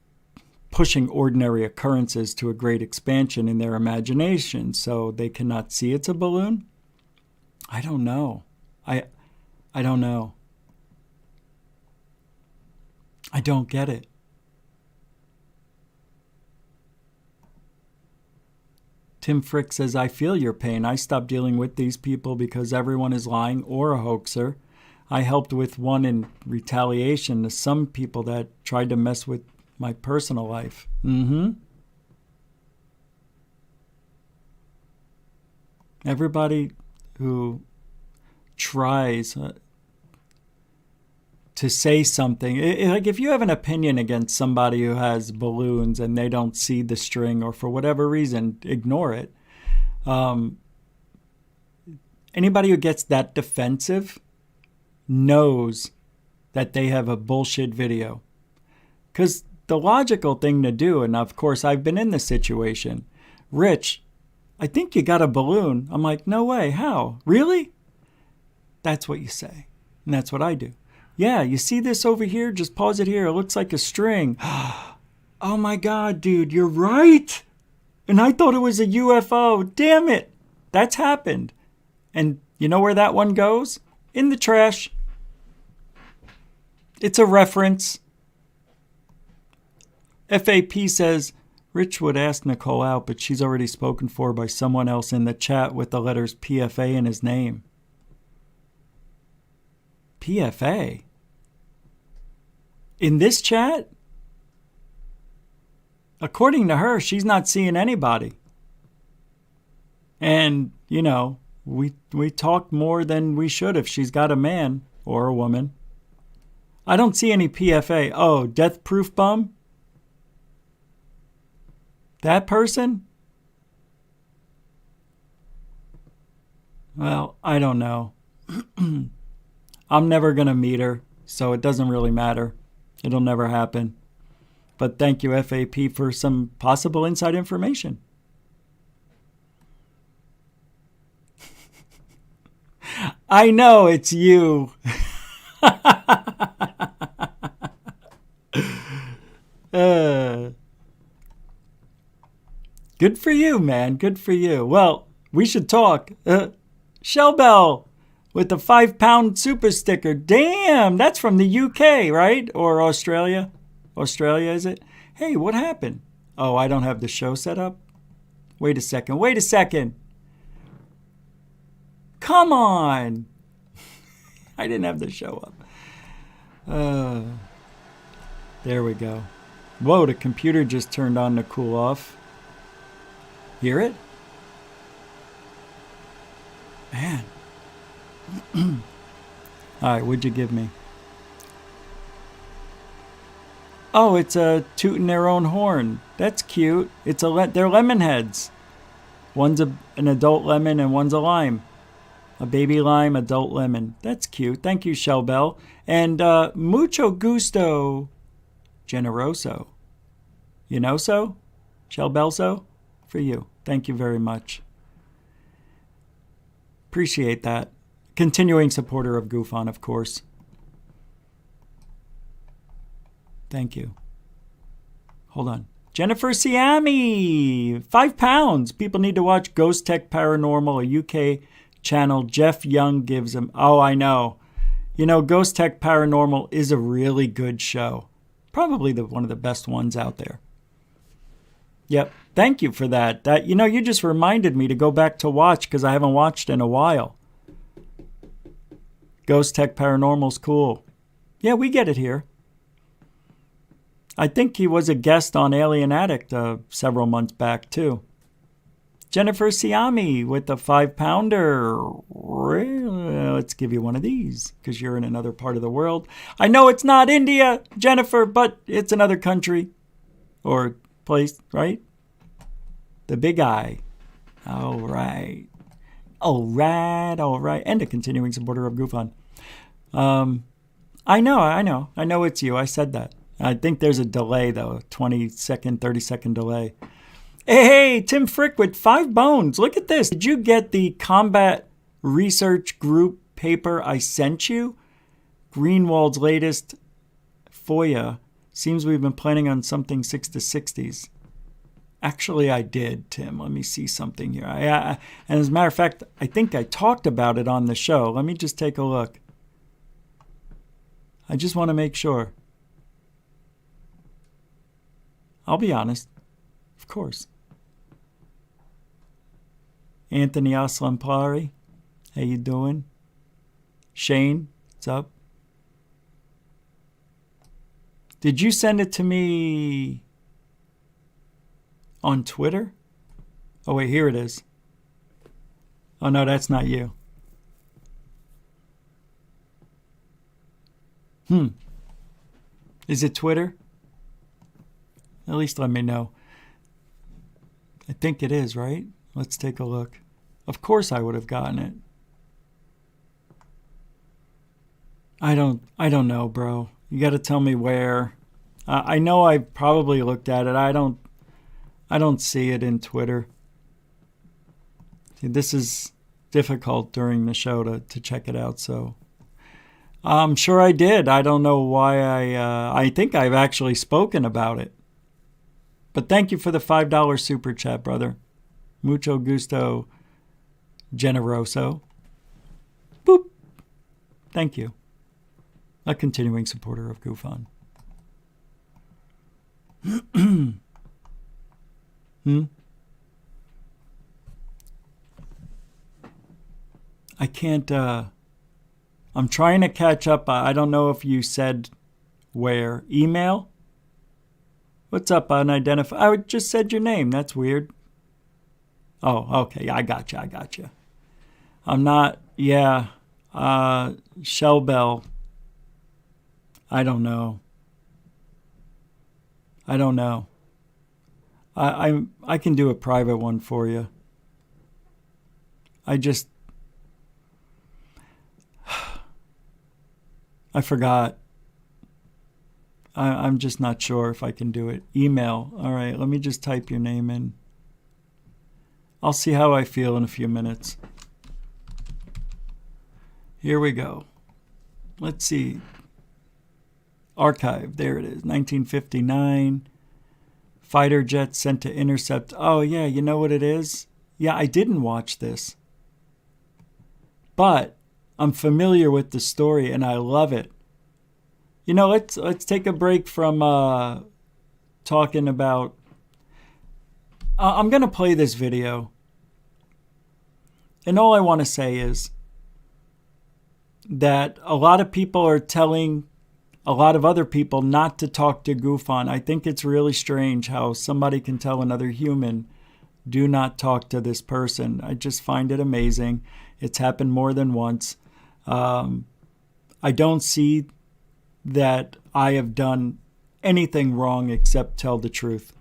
pushing ordinary occurrences to a great expansion in their imagination so they cannot see it's a balloon? I don't know. I don't know. I don't get it. Tim Frick says, I feel your pain. I stopped dealing with these people because everyone is lying or a hoaxer. I helped with one in retaliation to some people that tried to mess with my personal life. Everybody who tries to say something, like if you have an opinion against somebody who has balloons and they don't see the string or for whatever reason, ignore it. Anybody who gets that defensive knows that they have a bullshit video. Because the logical thing to do, and of course I've been in this situation, Rich, I think you got a balloon. I'm like, no way, how? Really? That's what you say. And that's what I do. Yeah, you see this over here? Just pause it here. It looks like a string. Oh my God, dude, you're right. And I thought it was a UFO. Damn it. That's happened. And you know where that one goes? In the trash. It's a reference. FAP says, Rich would ask Nicole out, but she's already spoken for by someone else in the chat with the letters PFA in his name. PFA? In this chat? According to her, she's not seeing anybody. And, you know, we talked more than we should if she's got a man or a woman. I don't see any PFA. Oh, Death Proof Bum? That person? Well, I don't know. I'm never going to meet her, so it doesn't really matter. It'll never happen. But thank you, FAP, for some possible inside information. I know it's you. Good for you, man. Good for you. Well, we should talk. Shellbell with the 5-pound super sticker. Damn, that's from the UK, right? Or Australia? Australia, is it? Hey, what happened? Oh, I don't have the show set up? Wait a second. Come on. I didn't have the show up. There we go. Whoa, the computer just turned on to cool off. Hear it? Man. All right, what'd you give me? Oh, it's a tooting their own horn. That's cute. They're lemon heads. One's an adult lemon and one's a lime. A baby lime, adult lemon. That's cute. Thank you, Shellbell. And mucho gusto, generoso. You know so? Shellbell so? For you. Thank you very much. Appreciate that. Continuing supporter of Goof On, of course. Thank you. Hold on. Jennifer Siami, 5 pounds. People need to watch Ghost Tech Paranormal, a UK channel. Jeff Young gives them. Oh, I know. You know, Ghost Tech Paranormal is a really good show. Probably one of the best ones out there. Yep. Thank you for that. You just reminded me to go back to watch because I haven't watched in a while. Ghost Tech Paranormal's cool. Yeah, we get it here. I think he was a guest on Alien Addict several months back, too. Jennifer Siami with the 5-pounder. Let's give you one of these because you're in another part of the world. I know it's not India, Jennifer, but it's another country or place, right? The Big Eye. All right. And a continuing supporter of Goof On. I know it's you. I said that. I think there's a delay, though. 20-second, 30-second delay. Hey, Tim Frick with 5 bones. Look at this. Did you get the Combat Research Group paper I sent you? Greenwald's latest FOIA Seems we've been planning on something 6 to 60s. Actually, I did, Tim. Let me see something here. And as a matter of fact, I think I talked about it on the show. Let me just take a look. I just want to make sure. I'll be honest. Of course. Anthony Aslamplari, how you doing? Shane, what's up? Did you send it to me on Twitter? Oh, wait, here it is. Oh, no, that's not you. Is it Twitter? At least let me know. I think it is, right? Let's take a look. Of course I would have gotten it. I don't know, bro. You got to tell me where. I know I probably looked at it. I don't see it in Twitter. See, this is difficult during the show to check it out, so I'm sure I did. I don't know why I think I've actually spoken about it. But thank you for the $5 super chat, brother. Mucho gusto, generoso. Boop. Thank you. A continuing supporter of GoofOn. I can't, I'm trying to catch up. I don't know if you said where. Email? What's up, unidentified? I just said your name. That's weird. Oh, okay. I got you. I'm not, Shell Bell. I don't know. I can do a private one for you. I forgot. I'm just not sure if I can do it. Email. All right, let me just type your name in. I'll see how I feel in a few minutes. Here we go. Let's see. Archive. There it is. 1959. Fighter jets sent to intercept. Oh, yeah, you know what it is? Yeah, I didn't watch this. But I'm familiar with the story and I love it. You know, let's take a break from talking about... I'm going to play this video. And all I want to say is that a lot of people are telling a lot of other people not to talk to GoofOn. I think it's really strange how somebody can tell another human, do not talk to this person. I just find it amazing. It's happened more than once. I don't see that I have done anything wrong except tell the truth.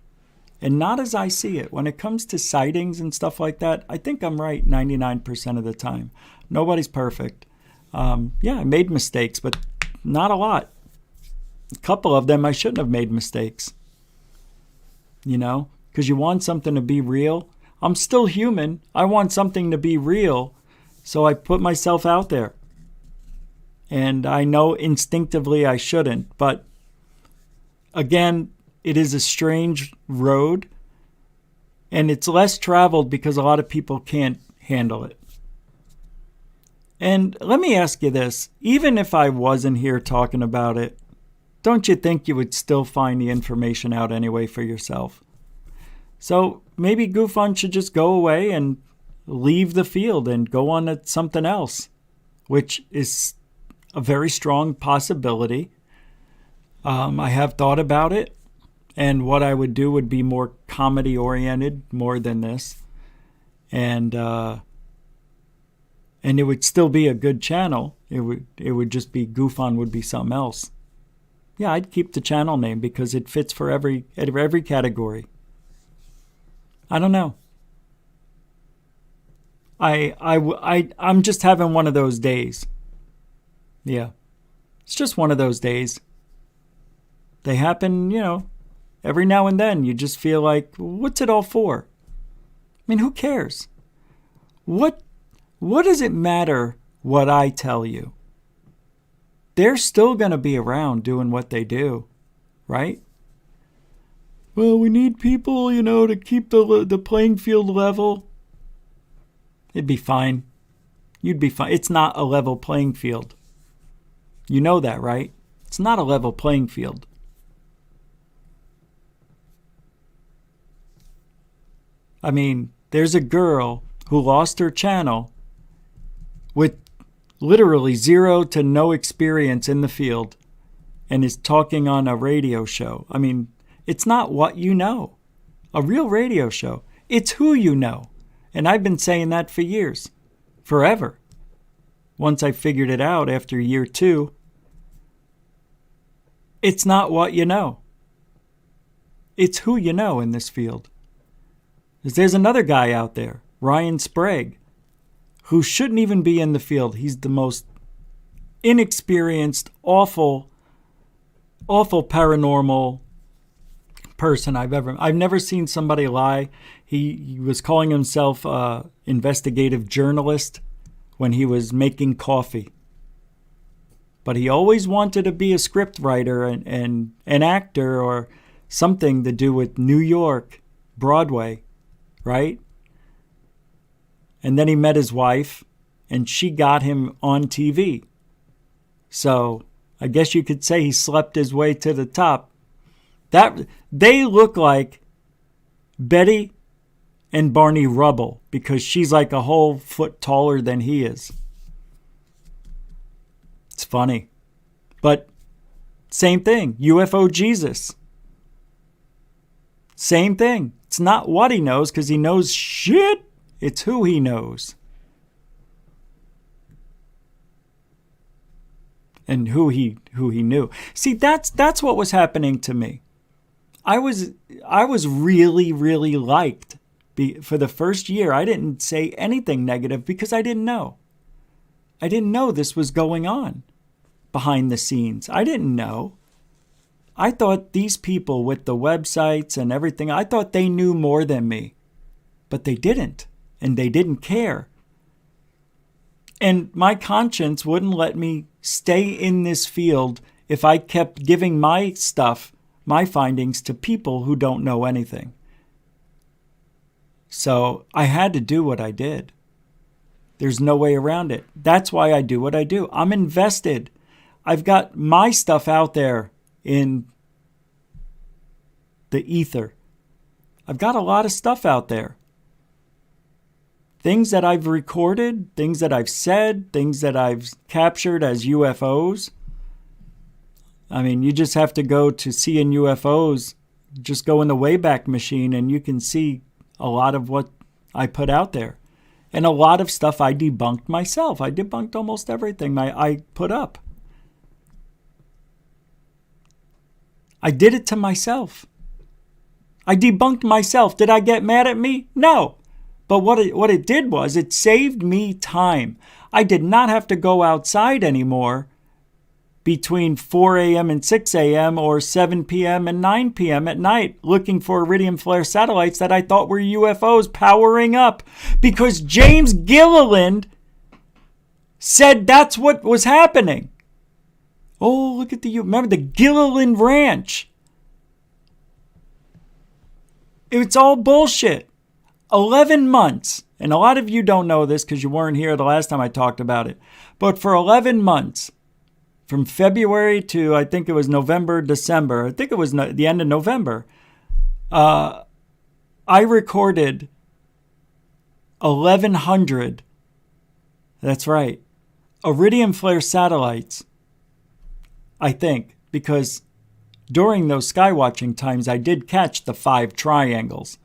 And not as I see it. When it comes to sightings and stuff like that, I think I'm right 99% of the time. Nobody's perfect. I made mistakes, but not a lot. A couple of them I shouldn't have made mistakes. You know, because you want something to be real. I'm still human. I want something to be real, so I put myself out there. And I know instinctively I shouldn't, but again, it is a strange road, and it's less traveled because a lot of people can't handle it. And let me ask you this, even if I wasn't here talking about it, don't you think you would still find the information out anyway for yourself? So maybe GoofOn should just go away and leave the field and go on to something else, which is a very strong possibility. I have thought about it, and what I would do would be more comedy oriented more than this. And it would still be a good channel. It would just be GoofOn would be something else. Yeah, I'd keep the channel name because it fits for every category. I don't know. I'm just having one of those days. Yeah. It's just one of those days. They happen, you know, every now and then. You just feel like, what's it all for? I mean, who cares? What does it matter what I tell you? They're still going to be around doing what they do, right? Well, we need people, to keep the playing field level. It'd be fine. You'd be fine. It's not a level playing field. You know that, right? It's not a level playing field. I mean, there's a girl who lost her channel with literally 0 to no experience in the field and is talking on a radio show. I mean, it's not what you know. A real radio show. It's who you know. And I've been saying that for years. Forever. Once I figured it out after year 2, it's not what you know. It's who you know in this field. There's another guy out there, Ryan Sprague, who shouldn't even be in the field. He's the most inexperienced, awful paranormal person I've never seen somebody lie. He was calling himself an investigative journalist when he was making coffee. But he always wanted to be a script writer and an actor or something to do with New York, Broadway, right? And then he met his wife, and she got him on TV. So I guess you could say he slept his way to the top. They look like Betty and Barney Rubble because she's like a whole foot taller than he is. It's funny. But same thing. UFO Jesus. Same thing. It's not what he knows because he knows shit. It's who he knows. And who he knew. See, that's what was happening to me. I was really, really liked. For the first year, I didn't say anything negative because I didn't know. I didn't know this was going on behind the scenes. I didn't know. I thought these people with the websites and everything, I thought they knew more than me. But they didn't. And they didn't care. And my conscience wouldn't let me stay in this field if I kept giving my stuff, my findings, to people who don't know anything. So I had to do what I did. There's no way around it. That's why I do what I do. I'm invested. I've got my stuff out there in the ether. I've got a lot of stuff out there. Things that I've recorded, things that I've said, things that I've captured as UFOs. I mean, you just have to go to seeing UFOs. Just go in the Wayback Machine and you can see a lot of what I put out there. And a lot of stuff I debunked myself. I debunked almost everything I put up. I did it to myself. I debunked myself. Did I get mad at me? No. But what it did was it saved me time. I did not have to go outside anymore between 4 a.m. and 6 a.m. or 7 p.m. and 9 p.m. at night looking for iridium flare satellites that I thought were UFOs powering up because James Gilliland said that's what was happening. Oh, look at remember the Gilliland Ranch. It's all bullshit. 11 months, and a lot of you don't know this because you weren't here the last time I talked about it, but for 11 months, from February to I think it was November, December, I think it was the end of November, I recorded 1,100, that's right, iridium flare satellites, I think, because during those skywatching times, I did catch the 5 triangles.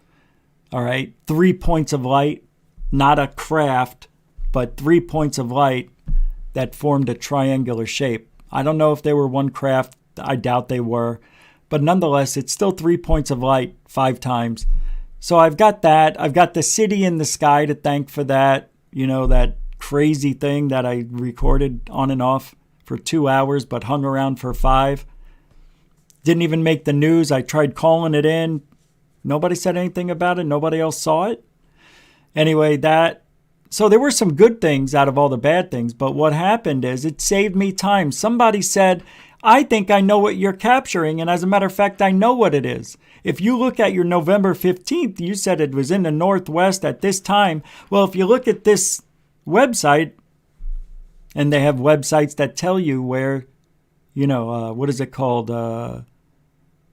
All right, 3 points of light, not a craft, but 3 points of light that formed a triangular shape. I don't know if they were one craft. I doubt they were. But nonetheless, it's still 3 points of light 5 times. So I've got that. I've got the city in the sky to thank for that. You know, that crazy thing that I recorded on and off for 2 hours, but hung around for 5. Didn't even make the news. I tried calling it in. Nobody said anything about it. Nobody else saw it. Anyway, so there were some good things out of all the bad things. But what happened is it saved me time. Somebody said, I think I know what you're capturing, and as a matter of fact, I know what it is. If you look at your November 15th, you said it was in the Northwest at this time. Well, if you look at this website, and they have websites that tell you where, what is it called?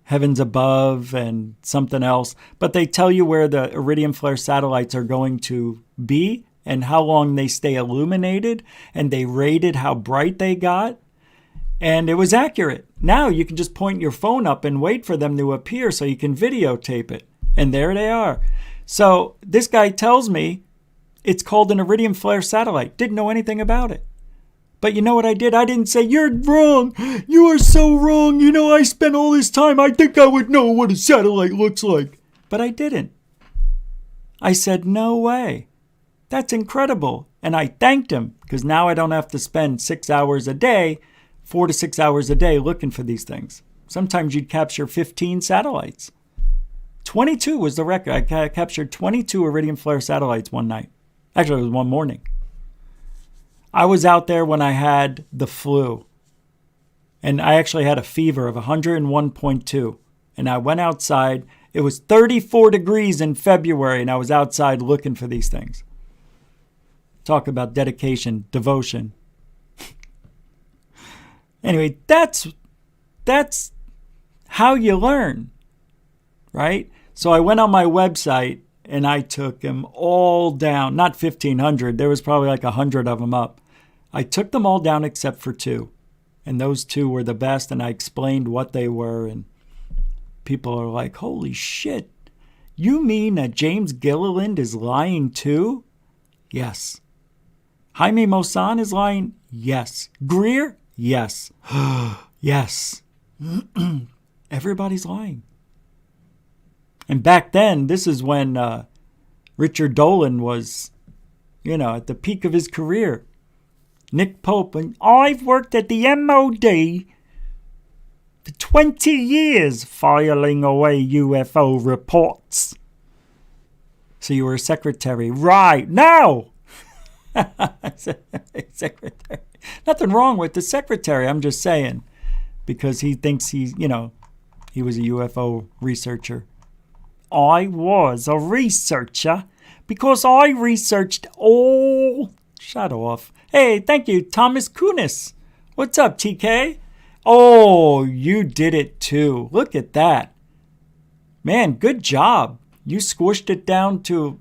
Heavens Above and something else. But they tell you where the iridium flare satellites are going to be and how long they stay illuminated. And they rated how bright they got. And it was accurate. Now you can just point your phone up and wait for them to appear so you can videotape it. And there they are. So this guy tells me it's called an iridium flare satellite. Didn't know anything about it. But you know what I did? I didn't say, you're wrong. You are so wrong. I spent all this time. I think I would know what a satellite looks like. But I didn't. I said, no way. That's incredible. And I thanked him because now I don't have to spend 6 hours a day, 4 to 6 hours a day looking for these things. Sometimes you'd capture 15 satellites. 22 was the record. I captured 22 iridium flare satellites one night. Actually, it was one morning. I was out there when I had the flu. And I actually had a fever of 101.2. And I went outside. It was 34 degrees in February, and I was outside looking for these things. Talk about dedication, devotion. Anyway, that's how you learn, right? So I went on my website, and I took them all down. Not 1,500. There was probably like 100 of them up. I took them all down except for 2. And those 2 were the best, and I explained what they were. And people are like, holy shit. You mean that James Gilliland is lying too? Yes. Jaime Maussan is lying? Yes. Greer? Yes. Yes. Everybody's lying. And back then, this is when Richard Dolan was, at the peak of his career. Nick Pope, and I've worked at the MOD for 20 years filing away UFO reports. So you were a secretary. Right. No! Secretary. Nothing wrong with the secretary, I'm just saying. Because he thinks he was a UFO researcher. I was a researcher because I researched all... Shut off. Hey, thank you, Thomas Kunis. What's up, TK? Oh, you did it too. Look at that. Man, good job. You squished it down to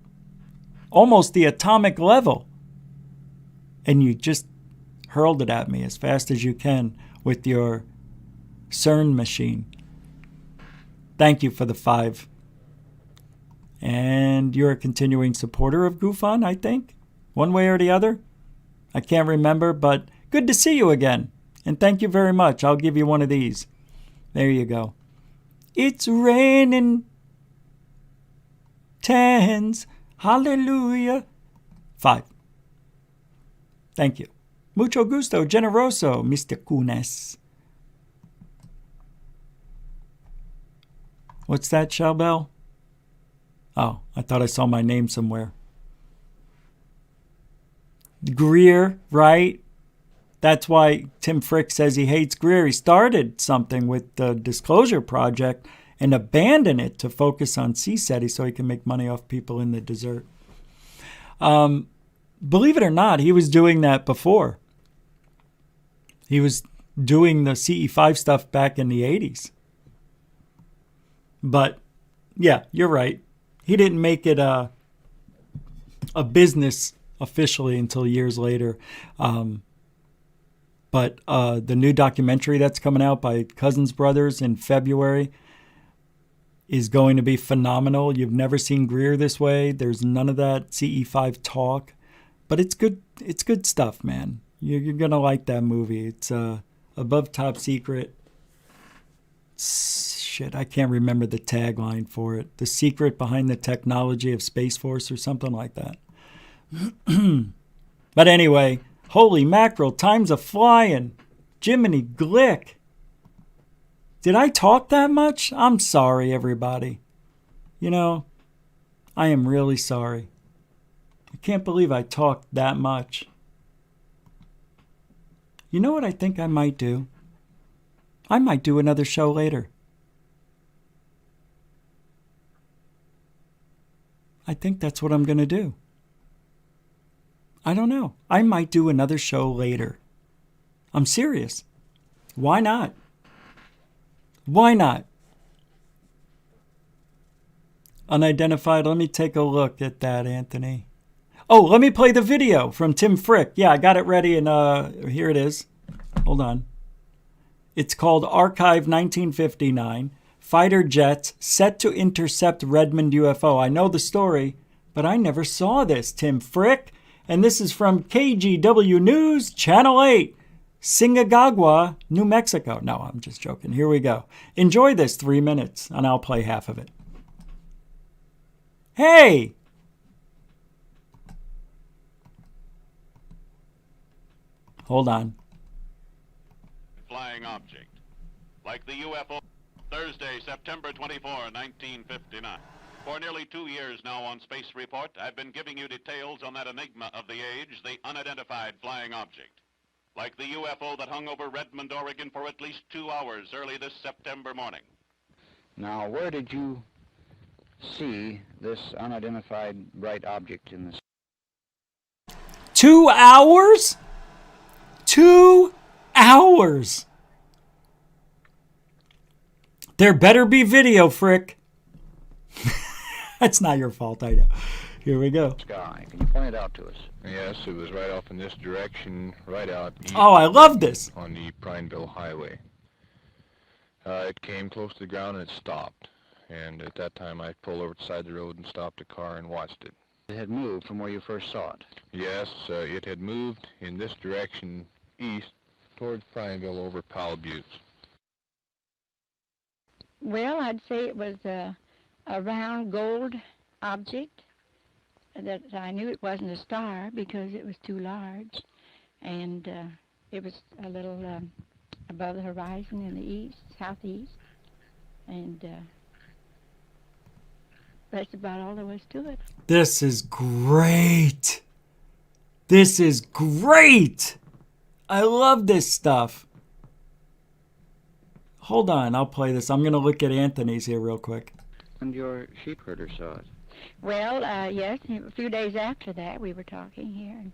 almost the atomic level. And you just hurled it at me as fast as you can with your CERN machine. Thank you for the 5. And you're a continuing supporter of GoofOn, I think. One way or the other. I can't remember, but good to see you again. And thank you very much. I'll give you one of these. There you go. It's raining tens. Hallelujah. 5. Thank you. Mucho gusto, generoso, Mr. Kunes. What's that, Shalbell? Oh, I thought I saw my name somewhere. Greer, right? That's why Tim Frick says he hates Greer. He started something with the Disclosure Project and abandoned it to focus on CSETI so he can make money off people in the desert. Believe it or not, he was doing that before. He was doing the CE5 stuff back in the 80s. But, yeah, you're right. He didn't make it a business officially until years later. But the new documentary that's coming out by Cousins Brothers in February is going to be phenomenal. You've never seen Greer this way. There's none of that CE5 talk. But it's good. It's good stuff, man. You're going to like that movie. It's above top secret. Shit, I can't remember the tagline for it. The secret behind the technology of Space Force or something like that. But anyway, holy mackerel, time's a-flying. Jiminy Glick. Did I talk that much? I'm sorry, everybody. I am really sorry. I can't believe I talked that much. You know what I think I might do? I might do another show later. I think that's what I'm going to do. I don't know. I might do another show later. I'm serious. Why not? Why not? Unidentified. Let me take a look at that, Anthony. Oh, let me play the video from Tim Frick. Yeah, I got it ready, and here it is. Hold on. It's called Archive 1959. Fighter jets set to intercept Redmond UFO. I know the story, but I never saw this, Tim Frick. And this is from KGW News, Channel 8, Singagagua, New Mexico. No, I'm just joking. Here we go. Enjoy this 3 minutes, and I'll play half of it. Hey! Hold on. Flying object. Like the UFO. Thursday, September 24, 1959. For nearly 2 years now on Space Report, I've been giving you details on that enigma of the age, the unidentified flying object. Like the UFO that hung over Redmond, Oregon for at least 2 hours early this September morning. Now, where did you see this unidentified bright object in the 2 hours? 2 hours! There better be video, Frick. That's not your fault, I know. Here we go. sky? Can you point it out to us? Yes, it was right off in this direction, right out east. Oh, I love this. On the Prineville Highway. It came close to the ground and it stopped. And at that time, I pulled over to the side of the road and stopped the car and watched it. It had moved from where you first saw it? Yes, it had moved in this direction east towards Prineville over Powell Buttes. Well, I'd say it was a round gold object that I knew it wasn't a star because it was too large, and it was a little above the horizon in the east, southeast, and that's about all there was to it. This is great. This is great. I love this stuff. Hold on, I'll play this. I'm going to look at Anthony's here real quick. And your sheep herder saw it? Well, yes, a few days after that we were talking here, and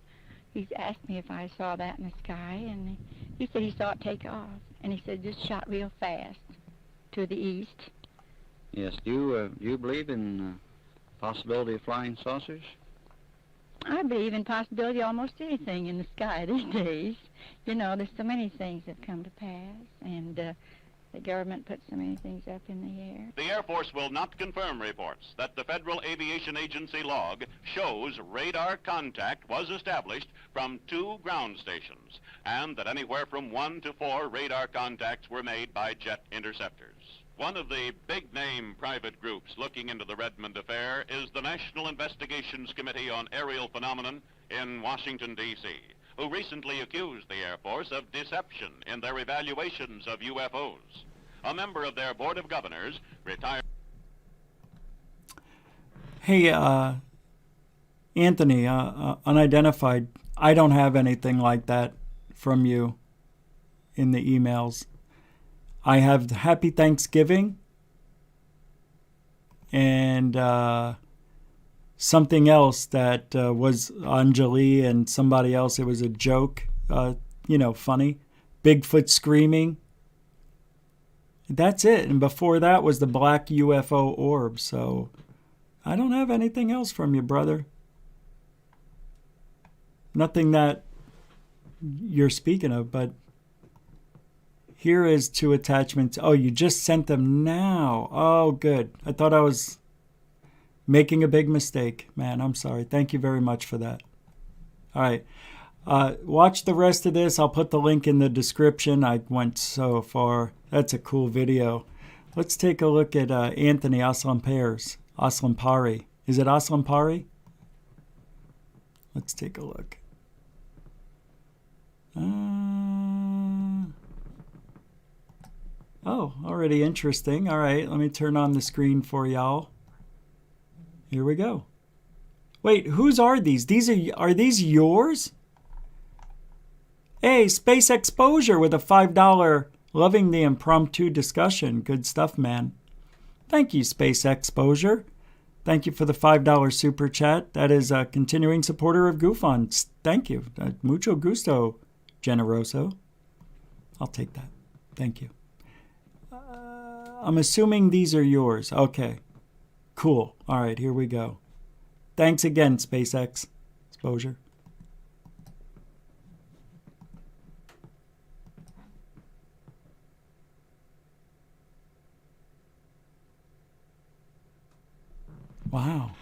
he asked me if I saw that in the sky, and he said he saw it take off, and he said it just shot real fast to the east. Yes, do you believe in possibility of flying saucers? I believe in possibility of almost anything in the sky these days. You know, there's so many things that come to pass, and the government puts so many things up in the air. The Air Force will not confirm reports that the Federal Aviation Agency log shows radar contact was established from 2 ground stations, and that anywhere from 1 to 4 radar contacts were made by jet interceptors. One of the big-name private groups looking into the Redmond affair is the National Investigations Committee on Aerial Phenomenon in Washington, D.C., who recently accused the Air Force of deception in their evaluations of UFOs. A member of their Board of Governors, retired... Hey, Anthony, unidentified. I don't have anything like that from you in the emails. I have Happy Thanksgiving and something else that was Anjali and somebody else. It was a joke, funny. Bigfoot screaming. That's it. And before that was the black UFO orb. So I don't have anything else from you, brother. Nothing that you're speaking of, but here is 2 attachments. Oh, you just sent them now. Oh, good. I thought I was making a big mistake. Man, I'm sorry. Thank you very much for that. All right. Watch the rest of this. I'll put the link in the description. I went so far. That's a cool video. Let's take a look at Anthony Aslampari. Is it Aslampari? Let's take a look. Oh, already interesting. All right, let me turn on the screen for y'all. Here we go. Wait, whose are these? Are these yours? Hey, Space Exposure with a $5 Loving the impromptu discussion. Good stuff, man. Thank you, Space Exposure. Thank you for the $5 super chat. That is a continuing supporter of GoofOn. Thank you. Mucho gusto, Generoso. I'll take that. Thank you. I'm assuming these are yours. Okay. Cool. All right, here we go. Thanks again, SpaceX Exposure. Wow.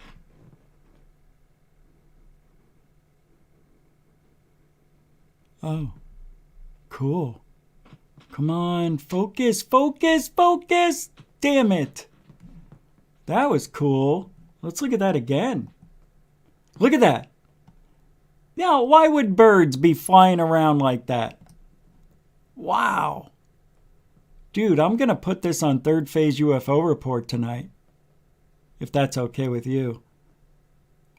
Oh, cool. Come on, focus, focus, focus. Damn it. That was cool. Let's look at that again. Look at that. Now, why would birds be flying around like that? Wow. Dude, I'm going to put this on Third Phase UFO Report tonight, if that's okay with you.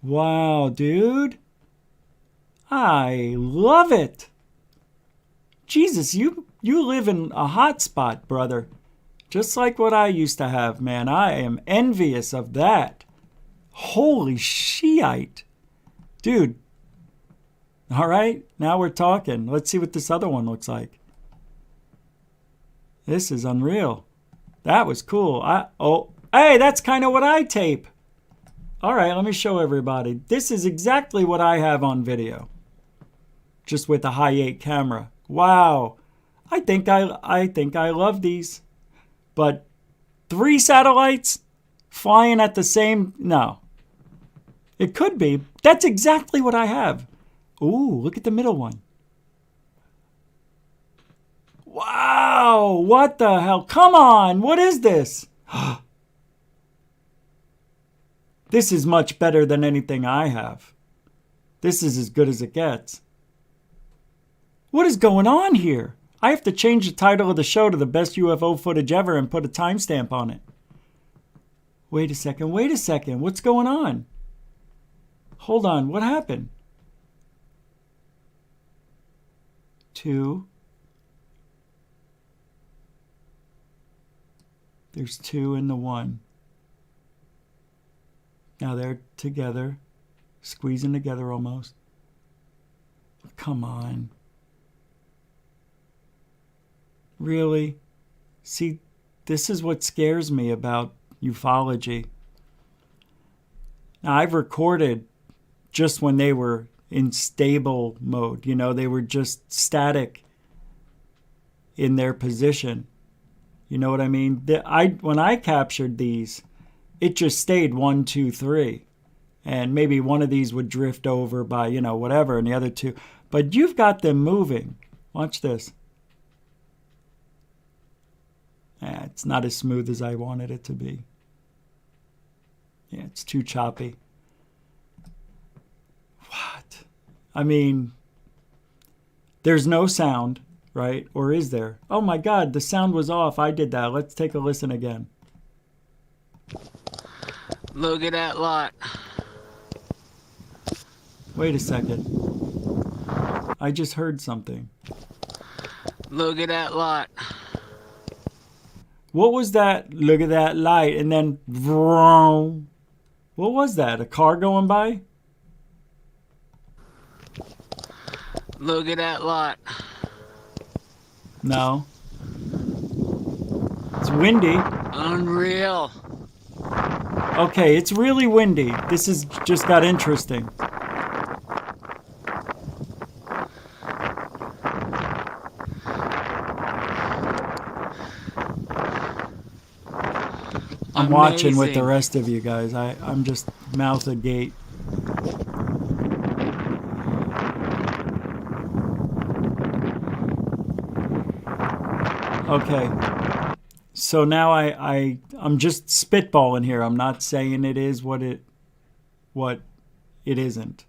Wow, dude. I love it. Jesus, you live in a hot spot, brother. Just like what I used to have, man. I am envious of that. Holy Shiite. Dude. All right, now we're talking. Let's see what this other one looks like. This is unreal. That was cool. Hey, that's kind of what I tape. All right, let me show everybody. This is exactly what I have on video. Just with a high 8 camera. Wow. I think I love these. But 3 satellites flying at the same... No. It could be. That's exactly what I have. Ooh, look at the middle one. Wow. What the hell? Come on. What is this? This is much better than anything I have. This is as good as it gets. What is going on here? I have to change the title of the show to the best UFO footage ever and put a timestamp on it. Wait a second. Wait a second. What's going on? Hold on. What happened? 2. There's 2 in the 1. Now they're together, squeezing together almost. Come on. Really? See, this is what scares me about ufology. Now, I've recorded just when they were in stable mode. You know, they were just static in their position. You know what I mean? When I captured these, it just stayed 1, 2, 3. And maybe one of these would drift over by, you know, whatever, and the other 2. But you've got them moving. Watch this. It's not as smooth as I wanted it to be. Yeah, it's too choppy. What? I mean, there's no sound, right? Or is there? Oh my God, the sound was off. I did that. Let's take a listen again. Look at that lot. Wait a second. I just heard something. Look at that lot. What was that? Look at that light. And then, vroom. What was that? A car going by? Look at that lot. No. It's windy. Unreal. Okay, it's really windy. This has just got interesting. I'm watching with the rest of you guys. I'm just mouth agape. Okay. So now I'm just spitballing here. I'm not saying it is what it isn't.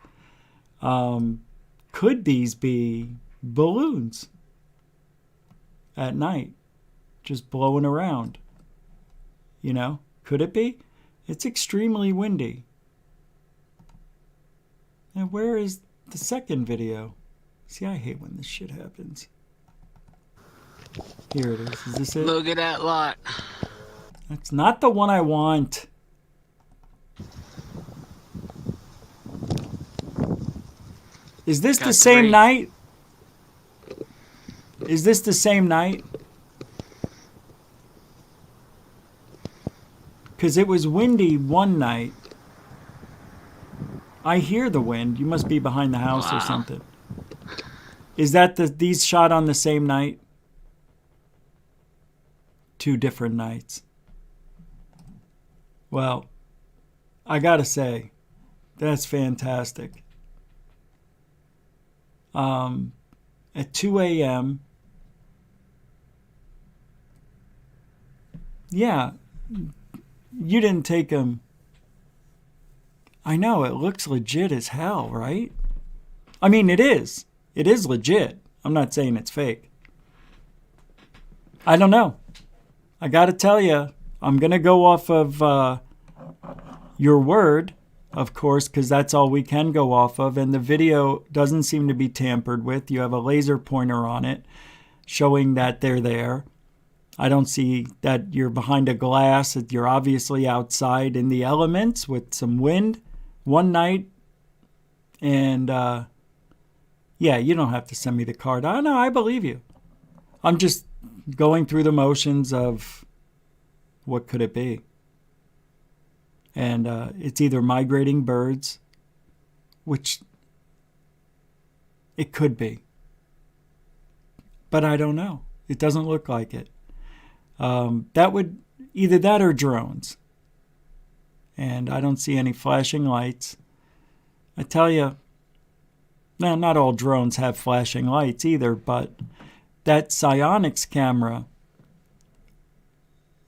Could these be balloons at night just blowing around? You know, could it be? It's extremely windy. And where is the second video? See, I hate when this shit happens. Here it is. Is this it? Look at that lot. That's not the one I want. Is this the same night? Is this the same night? Because it was windy one night. I hear the wind. You must be behind the house or something. Is that these shot on the same night? 2 different nights. Well, I gotta say, that's fantastic. At 2 a.m. Yeah, you didn't take them. I know, it looks legit as hell, right? I mean, it is. It is legit. I'm not saying it's fake. I don't know. I gotta tell you, I'm gonna go off of your word, of course, because that's all we can go off of. And the video doesn't seem to be tampered with. You have a laser pointer on it showing that they're there. I don't see that you're behind a glass. That you're obviously outside in the elements with some wind one night. And yeah, you don't have to send me the card. Oh, no, I believe you. I'm just going through the motions of what could it be. And it's either migrating birds, which it could be. But I don't know. It doesn't look like it. That would either that or drones. And I don't see any flashing lights. I tell you, now not all drones have flashing lights either, but that psionics camera,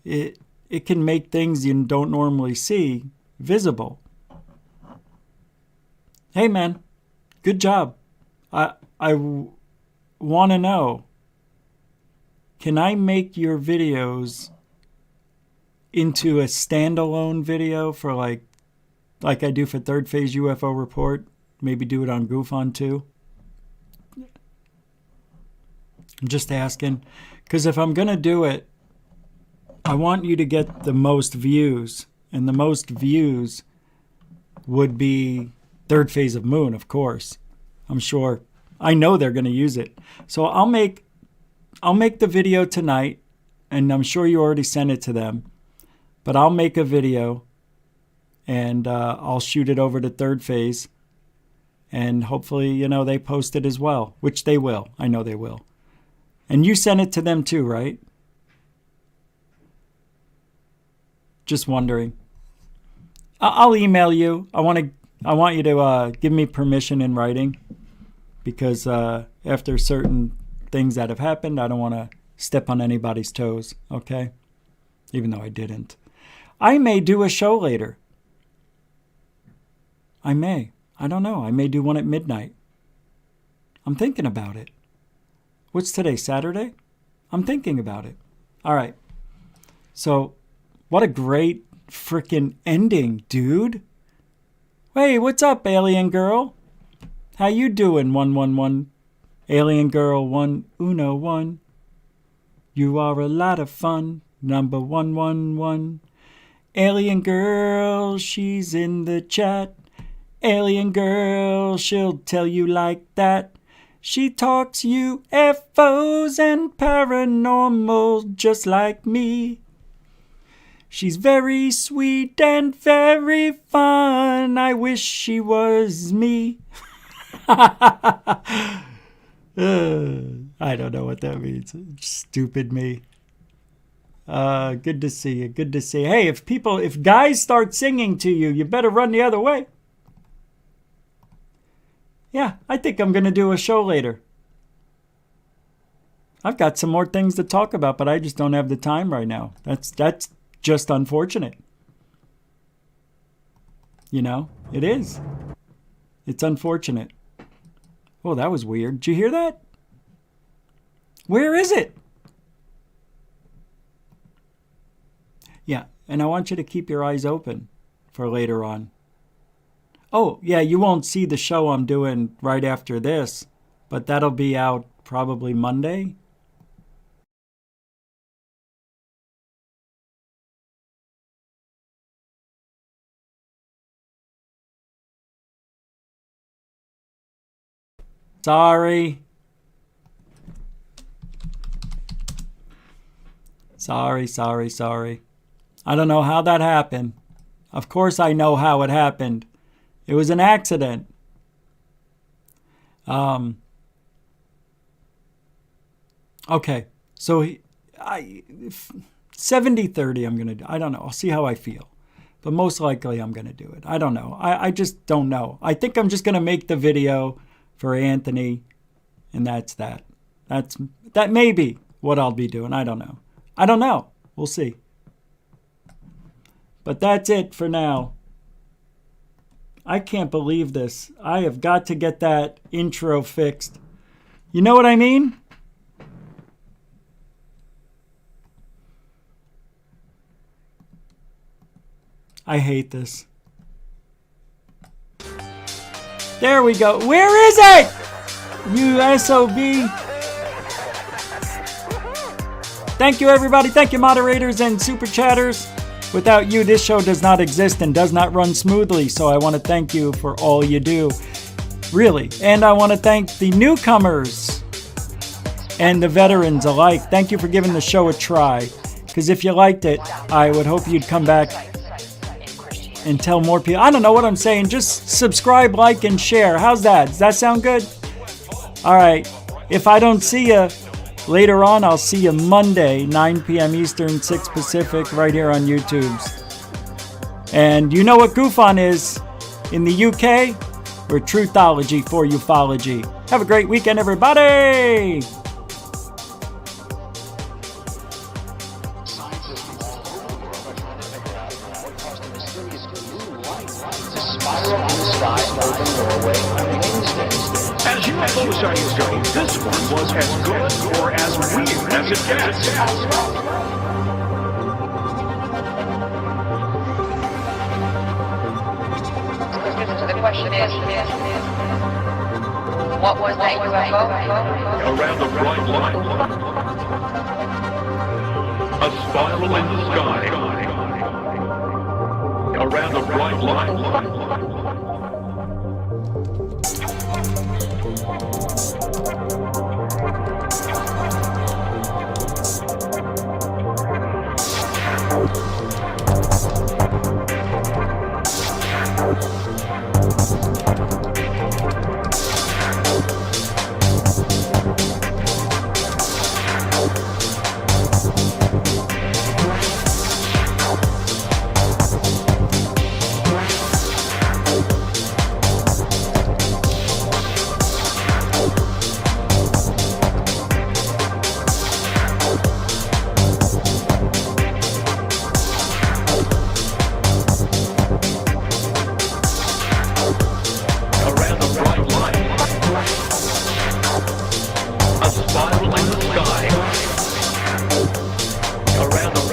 it can make things you don't normally see visible. Hey man, good job. I want to know, can I make your videos into a standalone video for like I do for Third Phase UFO Report? Maybe do it on GoofOn too? I'm just asking, because if I'm going to do it, I want you to get the most views, and the most views would be Third Phase of Moon, of course. I'm sure. I know they're going to use it. So I'll make the video tonight, and I'm sure you already sent it to them. But I'll make a video, and I'll shoot it over to Third Phase, and hopefully, they post it as well, which they will. I know they will. And you sent it to them too, right? Just wondering. I'll email you. I want you to give me permission in writing, because after certain things that have happened, I don't want to step on anybody's toes, okay? Even though I didn't. I may do a show later. I may. I don't know. I may do one at midnight. I'm thinking about it. What's today, Saturday? I'm thinking about it. All right. So, what a great freaking ending, dude. Hey, what's up, alien girl? How you doing, 111? Alien girl 101. You are a lot of fun, number 111. Alien girl, she's in the chat. Alien girl, she'll tell you like that. She talks UFOs and paranormal just like me. She's very sweet and very fun. I wish she was me. I don't know what that means. Stupid me. Good to see you. Good to see you. Hey, if guys start singing to you, you better run the other way. Yeah, I think I'm going to do a show later. I've got some more things to talk about, but I just don't have the time right now. That's just unfortunate. It is. It's unfortunate. Oh, that was weird. Did you hear that? Where is it? Yeah, and I want you to keep your eyes open for later on. Oh, yeah, you won't see the show I'm doing right after this, but that'll be out probably Monday. Sorry. Sorry. I don't know how that happened. Of course I know how it happened. It was an accident. 70-30 I'm going to do. I don't know. I'll see how I feel. But most likely I'm going to do it. I don't know. I just don't know. I think I'm just going to make the video for Anthony, and that's that. That may be what I'll be doing. I don't know. We'll see. But that's it for now. I can't believe this. I have got to get that intro fixed. You know what I mean? I hate this. There we go. Where is it? You SOB. Thank you, everybody. Thank you, moderators and super chatters. Without you, this show does not exist and does not run smoothly. So I want to thank you for all you do. Really. And I want to thank the newcomers and the veterans alike. Thank you for giving the show a try. Because if you liked it, I would hope you'd come back and tell more people. I don't know what I'm saying. Just subscribe, like, and share. How's that? Does that sound good? All right. If I don't see you later on, I'll see you Monday, 9 p.m. Eastern, 6 Pacific, right here on YouTube. And you know what GoofOn is in the UK? We're Truthology for ufology. Have a great weekend, everybody! As UFO sightings go, this one was as good or as weird as it gets. The question is, what was that UFO? Around the bright line, a spiral in the sky. Around the bright line. Around the